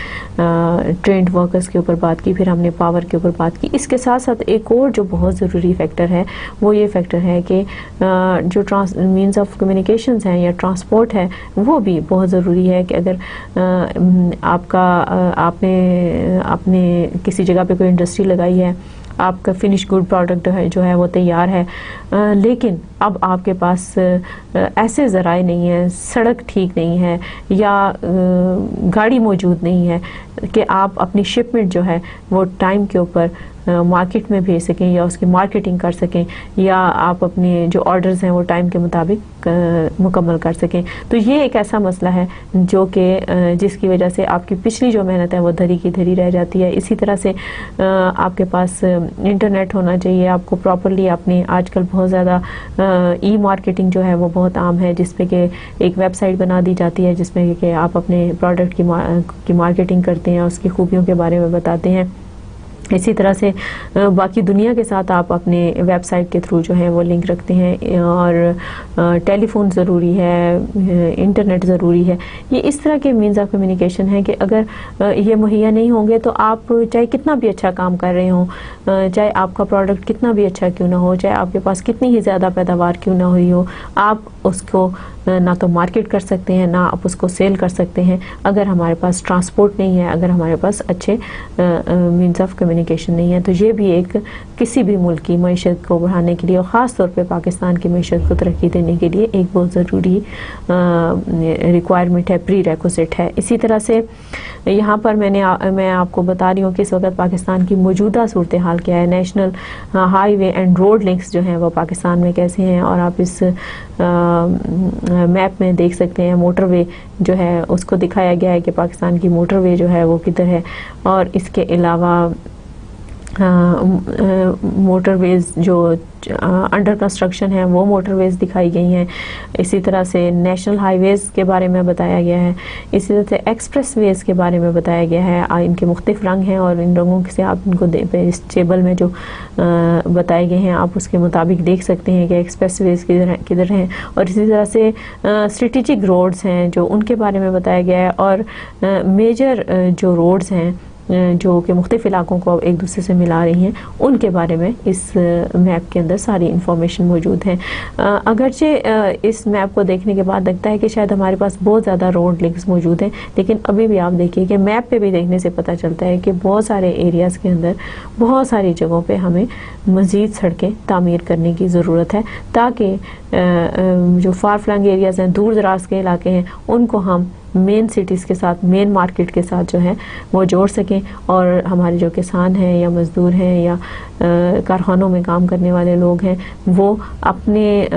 ٹرینڈ ورکرز کے اوپر بات کی، پھر ہم نے پاور کے اوپر بات کی. اس کے ساتھ ساتھ ایک اور جو بہت ضروری فیکٹر ہے وہ یہ فیکٹر ہے کہ جو مینز آف کمیونیکیشنز ہیں یا ٹرانسپورٹ ہے وہ بھی بہت ضروری ہے. کہ اگر آپ نے کسی جگہ پہ کوئی انڈسٹری لگائی ہے، آپ کا فنش گڈ پروڈکٹ جو ہے وہ تیار ہے، لیکن اب آپ کے پاس ایسے ذرائع نہیں ہیں، سڑک ٹھیک نہیں ہے یا گاڑی موجود نہیں ہے کہ آپ اپنی شپمنٹ جو ہے وہ ٹائم کے اوپر مارکیٹ میں بھیج سکیں یا اس کی مارکیٹنگ کر سکیں، یا آپ اپنے جو آرڈرز ہیں وہ ٹائم کے مطابق مکمل کر سکیں. تو یہ ایک ایسا مسئلہ ہے جو کہ جس کی وجہ سے آپ کی پچھلی جو محنت ہے وہ دھری کی دھری رہ جاتی ہے. اسی طرح سے آپ کے پاس انٹرنیٹ ہونا چاہیے، آپ کو پراپرلی اپنی آج کل بہت زیادہ ای مارکیٹنگ جو ہے وہ بہت عام ہے، جس پہ کہ ایک ویب سائٹ بنا دی جاتی ہے جس میں کہ آپ اپنے پروڈکٹ کی مارکیٹنگ کرتے ہیں، اس کی خوبیوں کے بارے میں بتاتے ہیں. اسی طرح سے باقی دنیا کے ساتھ آپ اپنے ویب سائٹ کے تھرو جو ہے وہ لنک رکھتے ہیں، اور ٹیلی فون ضروری ہے، انٹرنیٹ ضروری ہے. یہ اس طرح کے مینز آف کمیونیکیشن ہیں کہ اگر یہ مہیا نہیں ہوں گے تو آپ چاہے کتنا بھی اچھا کام کر رہے ہوں، چاہے آپ کا پروڈکٹ کتنا بھی اچھا کیوں نہ ہو، چاہے آپ کے پاس کتنی ہی زیادہ پیداوار کیوں نہ ہوئی ہو، آپ اس کو نہ تو مارکیٹ کر سکتے ہیں، نہ آپ اس کو سیل کر سکتے ہیں اگر ہمارے پاس ٹرانسپورٹ نہیں ہے، اگر ہمارے پاس اچھے مینز آف کمیونیکیشن نہیں ہے. تو یہ بھی ایک کسی بھی ملک کی معیشت کو بڑھانے کے لیے اور خاص طور پہ پاکستان کی معیشت کو ترقی دینے کے لیے ایک بہت ضروری ریکوائرمنٹ ہے، پری ریکوزٹ ہے. اسی طرح سے یہاں پر میں آپ کو بتا رہی ہوں کہ اس وقت پاکستان کی موجودہ صورتحال کیا ہے. National high way and road links جو ہیں وہ پاکستان میں کیسے ہیں، اور آپ اس میپ میں دیکھ سکتے ہیں. موٹر وے جو ہے اس کو دکھایا گیا ہے کہ پاکستان کی موٹر وے جو ہے وہ کدھر ہے، اور اس کے علاوہ موٹر ویز جو انڈر کنسٹرکشن ہیں وہ موٹر ویز دکھائی گئی ہیں. اسی طرح سے نیشنل ہائی ویز کے بارے میں بتایا گیا ہے. اسی طرح سے ایکسپریس ویز کے بارے میں بتایا گیا ہے. ان کے مختلف رنگ ہیں اور ان رنگوں سے آپ ان کو اس ٹیبل میں جو بتائے گئے ہیں آپ اس کے مطابق دیکھ سکتے ہیں کہ ایکسپریس ویز کدھر ہیں. اور اسی طرح سے اسٹریٹجک روڈز ہیں جو ان کے بارے میں بتایا گیا ہے، اور میجر جو روڈز ہیں جو کہ مختلف علاقوں کو ایک دوسرے سے ملا رہی ہیں ان کے بارے میں اس میپ کے اندر ساری انفارمیشن موجود ہیں. اگرچہ اس میپ کو دیکھنے کے بعد لگتا ہے کہ شاید ہمارے پاس بہت زیادہ روڈ لنکس موجود ہیں، لیکن ابھی بھی آپ دیکھیے کہ میپ پہ بھی دیکھنے سے پتہ چلتا ہے کہ بہت سارے ایریاز کے اندر بہت ساری جگہوں پہ ہمیں مزید سڑکیں تعمیر کرنے کی ضرورت ہے، تاکہ جو فار فلنگ ایریاز ہیں، دور دراز کے علاقے ہیں، ان کو ہم مین سٹیز کے ساتھ، مین مارکیٹ کے ساتھ جو ہے وہ جوڑ سکیں، اور ہمارے جو کسان ہیں یا مزدور ہیں یا کارخانوں میں کام کرنے والے لوگ ہیں وہ اپنے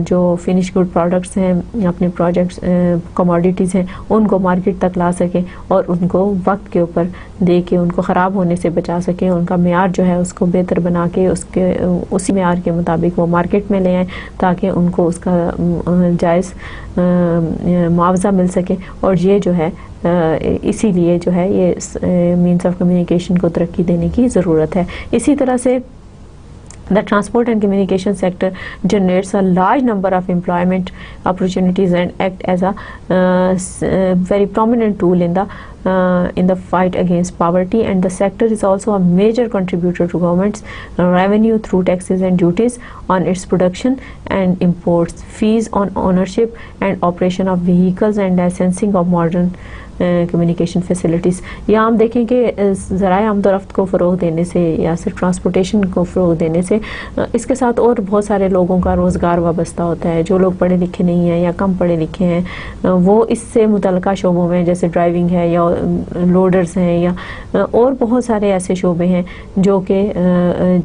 جو فنش گڈ پروڈکٹس ہیں، اپنے پروجیکٹس کموڈیٹیز ہیں ان کو مارکیٹ تک لا سکیں، اور ان کو وقت کے اوپر دے کے ان کو خراب ہونے سے بچا سکیں، ان کا معیار جو ہے اس کو بہتر بنا کے اسی معیار کے مطابق وہ مارکیٹ میں لے آئیں، تاکہ ان کو اس کا جائز معاوضہ مل سکے. اور یہ جو ہے اسی لیے جو ہے یہ مینس آف کمیونیکیشن کو ترقی دینے کی ضرورت ہے. اسی طرح سے The transport and communication sector generates a large number of employment opportunities and act as a very prominent tool in the fight against poverty, and the sector is also a major contributor to government's revenue through taxes and duties on its production and imports, fees on ownership and operation of vehicles, and licensing of modern communication facilities. یہاں ہم دیکھیں کہ ذرائع آمد و رفت کو فروغ دینے سے یا صرف ٹرانسپورٹیشن کو فروغ دینے سے اس کے ساتھ اور بہت سارے لوگوں کا روزگار وابستہ ہوتا ہے. جو لوگ پڑھے لکھے نہیں ہیں یا کم پڑھے لکھے ہیں وہ اس سے متعلقہ شعبوں میں جیسے ڈرائیونگ ہے یا لوڈرز ہیں یا اور بہت سارے ایسے شعبے ہیں جو کہ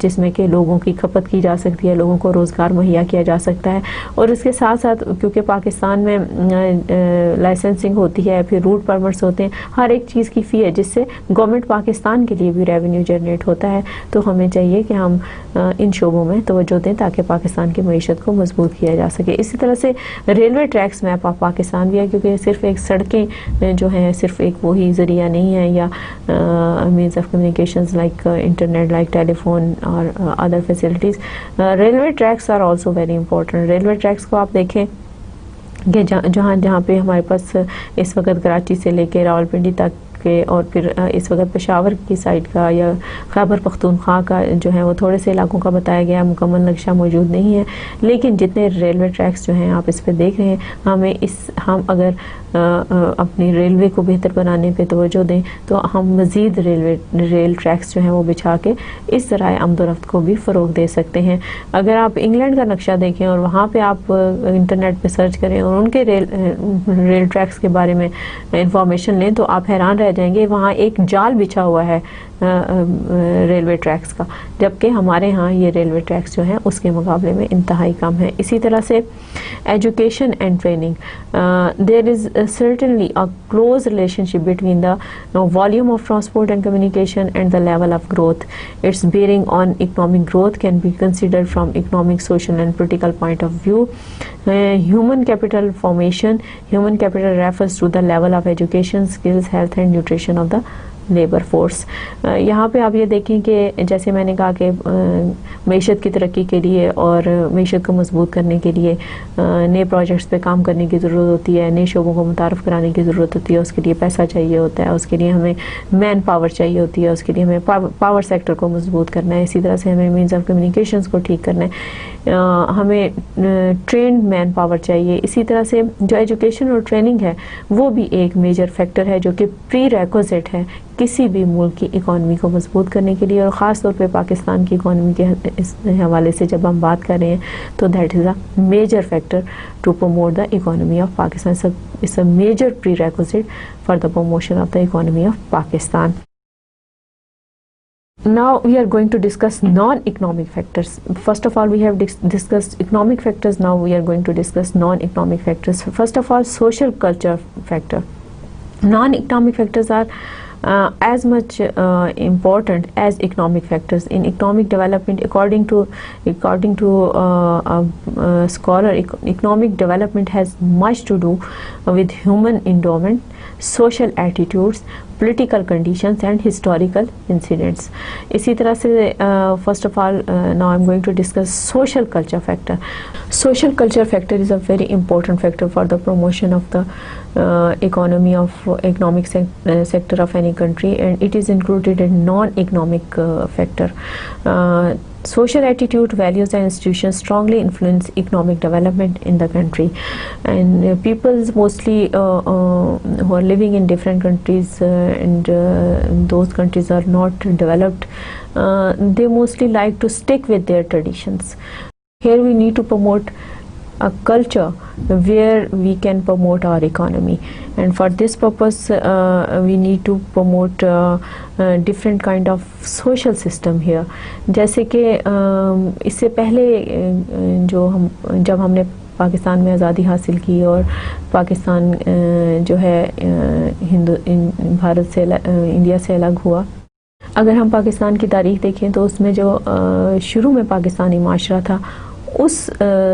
جس میں کہ لوگوں کی کھپت کی جا سکتی ہے، لوگوں کو روزگار مہیا کیا جا سکتا ہے. اور اس کے ساتھ ساتھ کیونکہ پاکستان میں لائسنسنگ ہوتی ہے، پھر روٹ پرمٹ کامرس ہوتے ہیں، ہر ایک چیز کی فی ہے جس سے گورنمنٹ پاکستان کے لیے بھی ریونیو جنریٹ ہوتا ہے. تو ہمیں چاہیے کہ ہم ان شعبوں میں توجہ دیں تاکہ پاکستان کی معیشت کو مضبوط کیا جا سکے. اسی طرح سے railway tracks map of Pakistan بھی ہے، کیونکہ صرف ایک سڑکیں جو ہیں صرف ایک وہی ذریعہ نہیں ہے، یا means of communications like internet, like telephone اور other facilities. Railway tracks are also very important. Railway tracks کو آپ دیکھیں کہ جہاں پہ ہمارے پاس اس وقت کراچی سے لے کے راولپنڈی تک کے، اور پھر اس وقت پشاور کی سائڈ کا یا خیبر پختونخوا کا جو ہے وہ تھوڑے سے علاقوں کا بتایا گیا، مکمل نقشہ موجود نہیں ہے. لیکن جتنے ریلوے ٹریکس جو ہیں آپ اس پہ دیکھ رہے ہیں، ہم اگر اپنی ریلوے کو بہتر بنانے پہ توجہ دیں تو ہم مزید ریل ٹریکس جو ہیں وہ بچھا کے اس ذرائع آمد و رفت کو بھی فروغ دے سکتے ہیں. اگر آپ انگلینڈ کا نقشہ دیکھیں اور وہاں پہ آپ انٹرنیٹ پہ سرچ کریں اور ان کے ریل ٹریکس کے بارے میں انفارمیشن لیں تو آپ حیران رہ جائیں گے. وہاں ایک جال بچھا ہوا ہے ریلوے ٹریکس کا، جبکہ ہمارے ہاں یہ ریلوے ٹریکس جو ہیں اس کے مقابلے میں انتہائی کم ہے. اسی طرح سے education and training, there is certainly a close relationship between the volume of transport and communication and the level of growth. Its bearing on economic growth can be considered from economic, social and political point of view. Human capital formation. Human capital refers to the level of education, skills, health and nutrition of the labour force. یہاں پہ آپ یہ دیکھیں کہ جیسے میں نے کہا کہ معیشت کی ترقی کے لیے اور معیشت کو مضبوط کرنے کے لیے نئے پروجیکٹس پہ کام کرنے کی ضرورت ہوتی ہے، نئے شعبوں کو متعارف کرانے کی ضرورت ہوتی ہے. اس کے لیے پیسہ چاہیے ہوتا ہے، اس کے لیے ہمیں مین پاور چاہیے ہوتی ہے، اس کے لیے ہمیں پاور سیکٹر کو مضبوط کرنا ہے. اسی طرح سے ہمیں مینز آف کمیونیکیشنز کو ٹھیک کرنا ہے، ہمیں ٹرینڈ مین پاور چاہیے. اسی طرح سے جو ایجوکیشن اور ٹریننگ ہے وہ بھی ایک میجر فیکٹر ہے جو کہ پری ریکوزٹ ہے کسی بھی ملک کی اکانومی کو مضبوط کرنے کے لیے. اور خاص طور پہ پاکستان کی اکانومی کے اس حوالے سے جب ہم بات کر رہے ہیں تو that is a major factor to promote the economy of Pakistan. It's a major prerequisite for the promotion of the economy of Pakistan. Now we are going to discuss non-economic factors. First of all, we have discussed economic factors. Now we are going to discuss non-economic factors. First of all, social culture factor. Non-economic factors are as much important as economic factors in economic development. According to a scholar, economic development has much to do with human endowment, social attitudes, political conditions and historical incidents. اسی طرح سے first of all now I'm going to discuss social culture factor. Social culture factor is a very important factor for the promotion of the economy of economic sector of any country, and it is included in non-economic factor. Social attitude, values and institutions strongly influence economic development in the country, and people mostly who are living in different countries and those countries are not developed, they mostly like to stick with their traditions. Here we need to promote a culture where we can promote our economy, and for this purpose we need to promote different kind of social system here. جیسے کہ اس سے پہلے جب ہم نے پاکستان میں آزادی حاصل کی اور پاکستان جو ہے بھارت سے انڈیا سے الگ ہوا، اگر ہم پاکستان کی تاریخ دیکھیں تو اس میں جو شروع میں پاکستانی معاشرہ تھا اس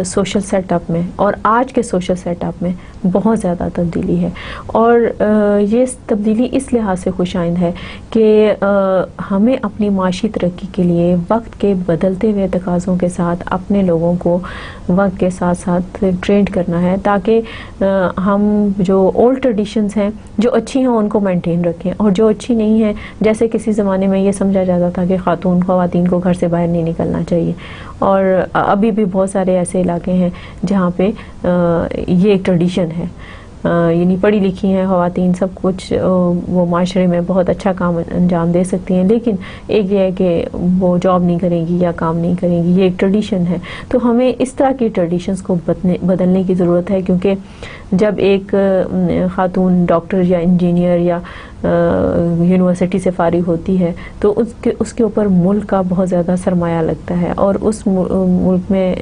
سوشل سیٹ اپ میں اور آج کے سوشل سیٹ اپ میں بہت زیادہ تبدیلی ہے، اور یہ تبدیلی اس لحاظ سے خوش آئند ہے کہ ہمیں اپنی معاشی ترقی کے لیے وقت کے بدلتے ہوئے تقاضوں کے ساتھ اپنے لوگوں کو وقت کے ساتھ ساتھ ٹرینڈ کرنا ہے، تاکہ ہم جو اولڈ ٹریڈیشنز ہیں جو اچھی ہیں ان کو مینٹین رکھیں، اور جو اچھی نہیں ہیں، جیسے کسی زمانے میں یہ سمجھا جاتا تھا کہ خواتین کو گھر سے باہر نہیں نکلنا چاہیے، اور ابھی بھی بہت سارے ایسے علاقے ہیں جہاں پہ یہ ایک ٹریڈیشن ہے، یعنی پڑھی لکھی ہیں خواتین، سب کچھ وہ معاشرے میں بہت اچھا کام انجام دے سکتی ہیں، لیکن ایک یہ ہے کہ وہ جاب نہیں کریں گی یا کام نہیں کریں گی، یہ ایک ٹریڈیشن ہے. تو ہمیں اس طرح کی ٹریڈیشنز کو بدلنے کی ضرورت ہے، کیونکہ جب ایک خاتون ڈاکٹر یا انجینئر یا یونیورسٹی سے فارغ ہوتی ہے تو اس کے اوپر ملک کا بہت زیادہ سرمایہ لگتا ہے، اور اس ملک میں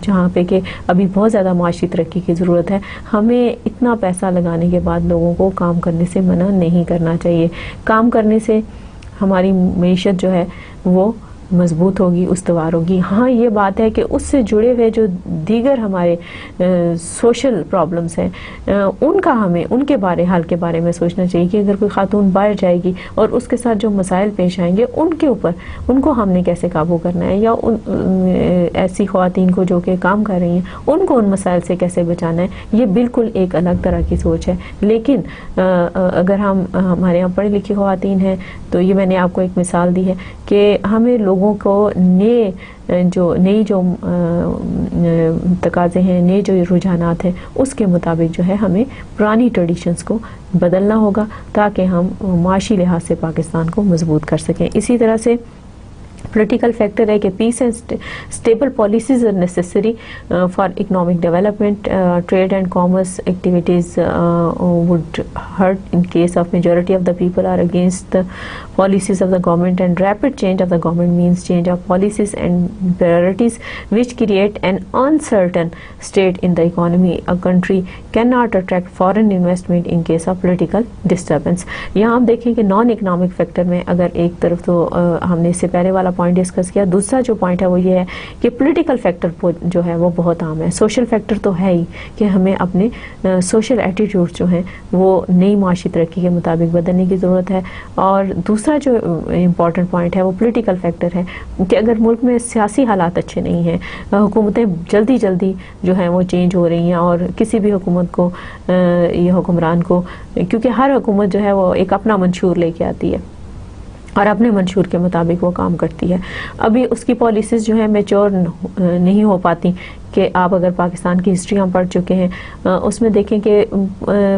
جہاں پہ کہ ابھی بہت زیادہ معاشی ترقی کی ضرورت ہے، ہمیں اتنا پیسہ لگانے کے بعد لوگوں کو کام کرنے سے منع نہیں کرنا چاہیے۔ کام کرنے سے ہماری معیشت جو ہے وہ مضبوط ہوگی، استوار ہوگی۔ ہاں یہ بات ہے کہ اس سے جڑے ہوئے جو دیگر ہمارے سوشل پرابلمس ہیں ان کے حل کے بارے میں سوچنا چاہیے کہ اگر کوئی خاتون باہر جائے گی اور اس کے ساتھ جو مسائل پیش آئیں گے ان کو ہم نے کیسے قابو کرنا ہے، یا ایسی خواتین کو جو کہ کام کر رہی ہیں ان کو ان مسائل سے کیسے بچانا ہے، یہ بالکل ایک الگ طرح کی سوچ ہے۔ لیکن اگر ہمارے یہاں پڑھی لکھی خواتین ہیں تو یہ میں نے آپ کو ایک مثال دی ہے کہ ہمیں لوگوں کو نئی جو تقاضے ہیں، نئے جو رجحانات ہیں، اس کے مطابق جو ہے ہمیں پرانی ٹریڈیشنز کو بدلنا ہوگا تاکہ ہم معاشی لحاظ سے پاکستان کو مضبوط کر سکیں۔ اسی طرح سے پولیٹیکل فیکٹر ہے کہ peace and stable policies are necessary for economic development. Trade and commerce activities would hurt in case of majority of the people are against the policies of the government, and rapid change of the government means change of policies and priorities which create an uncertain state in the economy. A country cannot attract foreign investment in case of political disturbance. یہاں ہم دیکھیں کہ naan economic factor میں اگر ایک طرف تو ہم نے اس سے پہلے والا پوائنٹ ڈسکس کیا، دوسرا جو پوائنٹ ہے وہ یہ ہے کہ پولیٹیکل فیکٹر جو ہے وہ بہت عام ہے۔ سوشل فیکٹر تو ہے ہی کہ ہمیں اپنے سوشل ایٹیٹیوڈ جو ہیں وہ نئی معاشی ترقی کے مطابق بدلنے کی ضرورت ہے، اور دوسرا جو امپورٹنٹ پوائنٹ ہے وہ پولیٹیکل فیکٹر ہے کہ اگر ملک میں سیاسی حالات اچھے نہیں ہیں، حکومتیں جلدی جو ہیں وہ چینج ہو رہی ہیں، اور کسی بھی حکومت کو یہ حکمران کو، کیونکہ ہر حکومت جو ہے وہ ایک اپنا منشور لے کے آتی ہے اور اپنے منشور کے مطابق وہ کام کرتی ہے، ابھی اس کی پالیسیز جو ہیں میچور نہیں ہو پاتی۔ کہ آپ اگر پاکستان کی ہسٹری ہم پڑھ چکے ہیں، اس میں دیکھیں کہ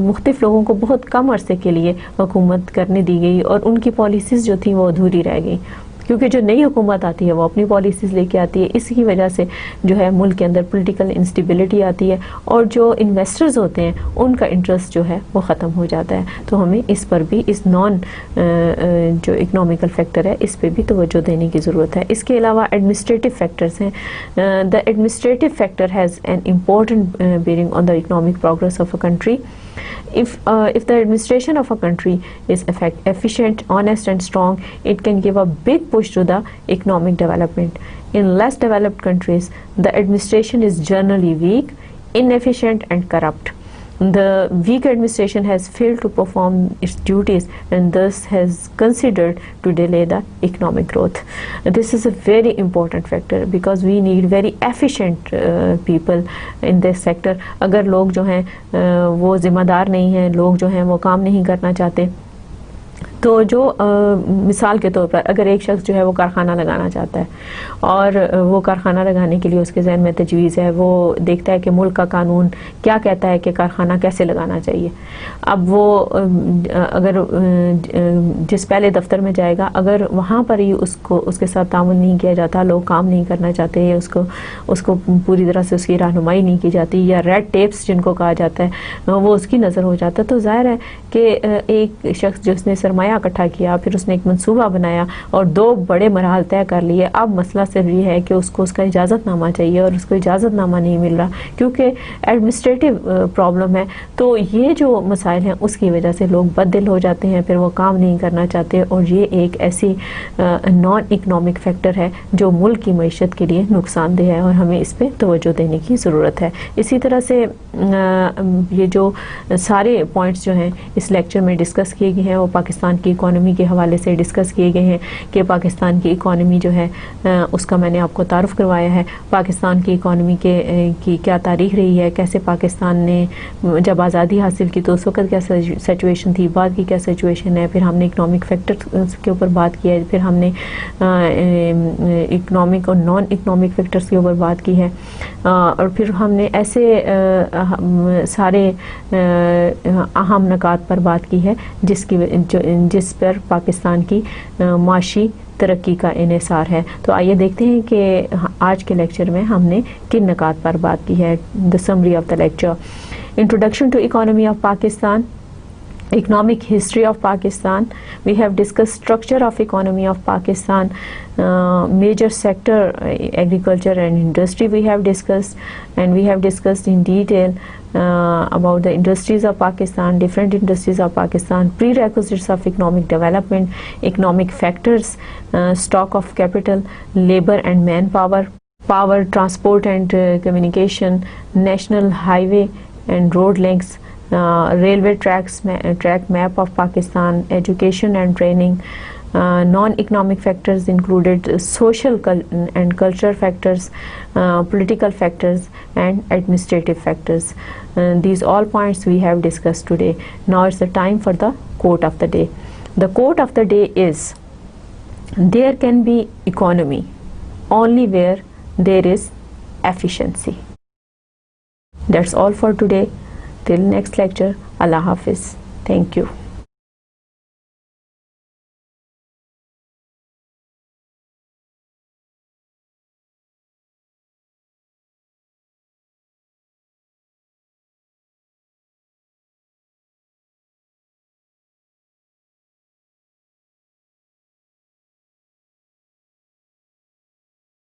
مختلف لوگوں کو بہت کم عرصے کے لیے حکومت کرنے دی گئی اور ان کی پالیسیز جو تھیں وہ ادھوری رہ گئی، کیونکہ جو نئی حکومت آتی ہے وہ اپنی پالیسیز لے کے آتی ہے۔ اس کی وجہ سے جو ہے ملک کے اندر پولیٹیکل انسٹیبلٹی آتی ہے، اور جو انویسٹرز ہوتے ہیں ان کا انٹرسٹ جو ہے وہ ختم ہو جاتا ہے۔ تو ہمیں اس پر بھی، اس نان جو اکنامیکل فیکٹر ہے اس پہ بھی توجہ دینے کی ضرورت ہے۔ اس کے علاوہ ایڈمنسٹریٹو فیکٹرز ہیں۔ The administrative factor has an important bearing on the economic progress of a country. If the administration of a country is efficient, honest and strong, it can give a big push to the economic development. In less developed countries, the administration is generally weak, inefficient and corrupt. The weak administration has failed to perform its duties and thus has considered to delay the economic growth. This is a very important factor because we need very efficient people in this sector. اگر لوگ جو ہیں وہ ذمہ دار نہیں ہیں، لوگ جو ہیں وہ کام نہیں کرنا چاہتے، تو جو مثال کے طور پر اگر ایک شخص جو ہے وہ کارخانہ لگانا چاہتا ہے اور وہ کارخانہ لگانے کے لیے اس کے ذہن میں تجویز ہے، وہ دیکھتا ہے کہ ملک کا قانون کیا کہتا ہے کہ کارخانہ کیسے لگانا چاہیے۔ اب وہ اگر جس پہلے دفتر میں جائے گا، اگر وہاں پر ہی اس کے ساتھ تعاون نہیں کیا جاتا، لوگ کام نہیں کرنا چاہتے، یا اس کو پوری طرح سے اس کی رہنمائی نہیں کی جاتی، یا ریڈ ٹیپس جن کو کہا جاتا ہے وہ اس کی نظر ہو جاتا ہے، تو ظاہر ہے کہ ایک شخص جس نے سرمایہ اکٹھا کیا، پھر اس نے ایک منصوبہ بنایا اور 2 بڑے مراحل طے کر لیے، اب مسئلہ صرف یہ ہے کہ اس کو اس کا اجازت نامہ چاہیے اور اس کو اجازت نامہ نہیں مل رہا کیونکہ ایڈمنسٹریٹو پرابلم ہے۔ تو یہ جو مسائل ہیں اس کی وجہ سے لوگ بد دل ہو جاتے ہیں، پھر وہ کام نہیں کرنا چاہتے، اور یہ ایک ایسی نان اکنامک فیکٹر ہے جو ملک کی معیشت کے لیے نقصان دہ ہے، اور ہمیں اس پہ توجہ دینے کی ضرورت ہے۔ اسی طرح سے یہ جو سارے پوائنٹس جو ہیں اس لیکچر میں ڈسکس کیے گئے ہیں وہ پاکستان کی اکانومی کے حوالے سے ڈسکس کیے گئے ہیں کہ پاکستان کی اکانومی جو ہے اس کا میں نے آپ کو تعارف کروایا ہے، پاکستان کی اکانومی کی کیا تاریخ رہی ہے، کیسے پاکستان نے جب آزادی حاصل کی تو اس وقت کیا سچویشن تھی، بعد کی کیا سچویشن ہے، پھر ہم نے اکنامک فیکٹرز کے اوپر بات کی ہے، پھر ہم نے اکنامک اور نان اکنامک فیکٹرز کے اوپر بات کی ہے، اور پھر ہم نے ایسے سارے اہم نکات پر بات کی ہے جس پر پاکستان کی معاشی ترقی کا انحصار ہے۔ تو آئیے دیکھتے ہیں کہ آج کے لیکچر میں ہم نے کن نکات پر بات کی ہے۔ The summary of the lecture. introduction to economy of Pakistan, economic history of Pakistan. We have discussed structure of economy of Pakistan, major sector, agriculture and industry we have discussed, and we have discussed in detail about the industries of Pakistan, different industries of Pakistan, prerequisites of economic development, economic factors, stock of capital, labor and manpower, power, transport and communication, national highway and road links, railway track map of Pakistan, education and training. Non-economic factors included social and cultural factors, political factors and administrative factors. These all points we have discussed today. Now it's the time for the quote of the day. The quote of the day is, there can be economy only where there is efficiency. That's all for today. Till next lecture. Allah Hafiz. Thank you.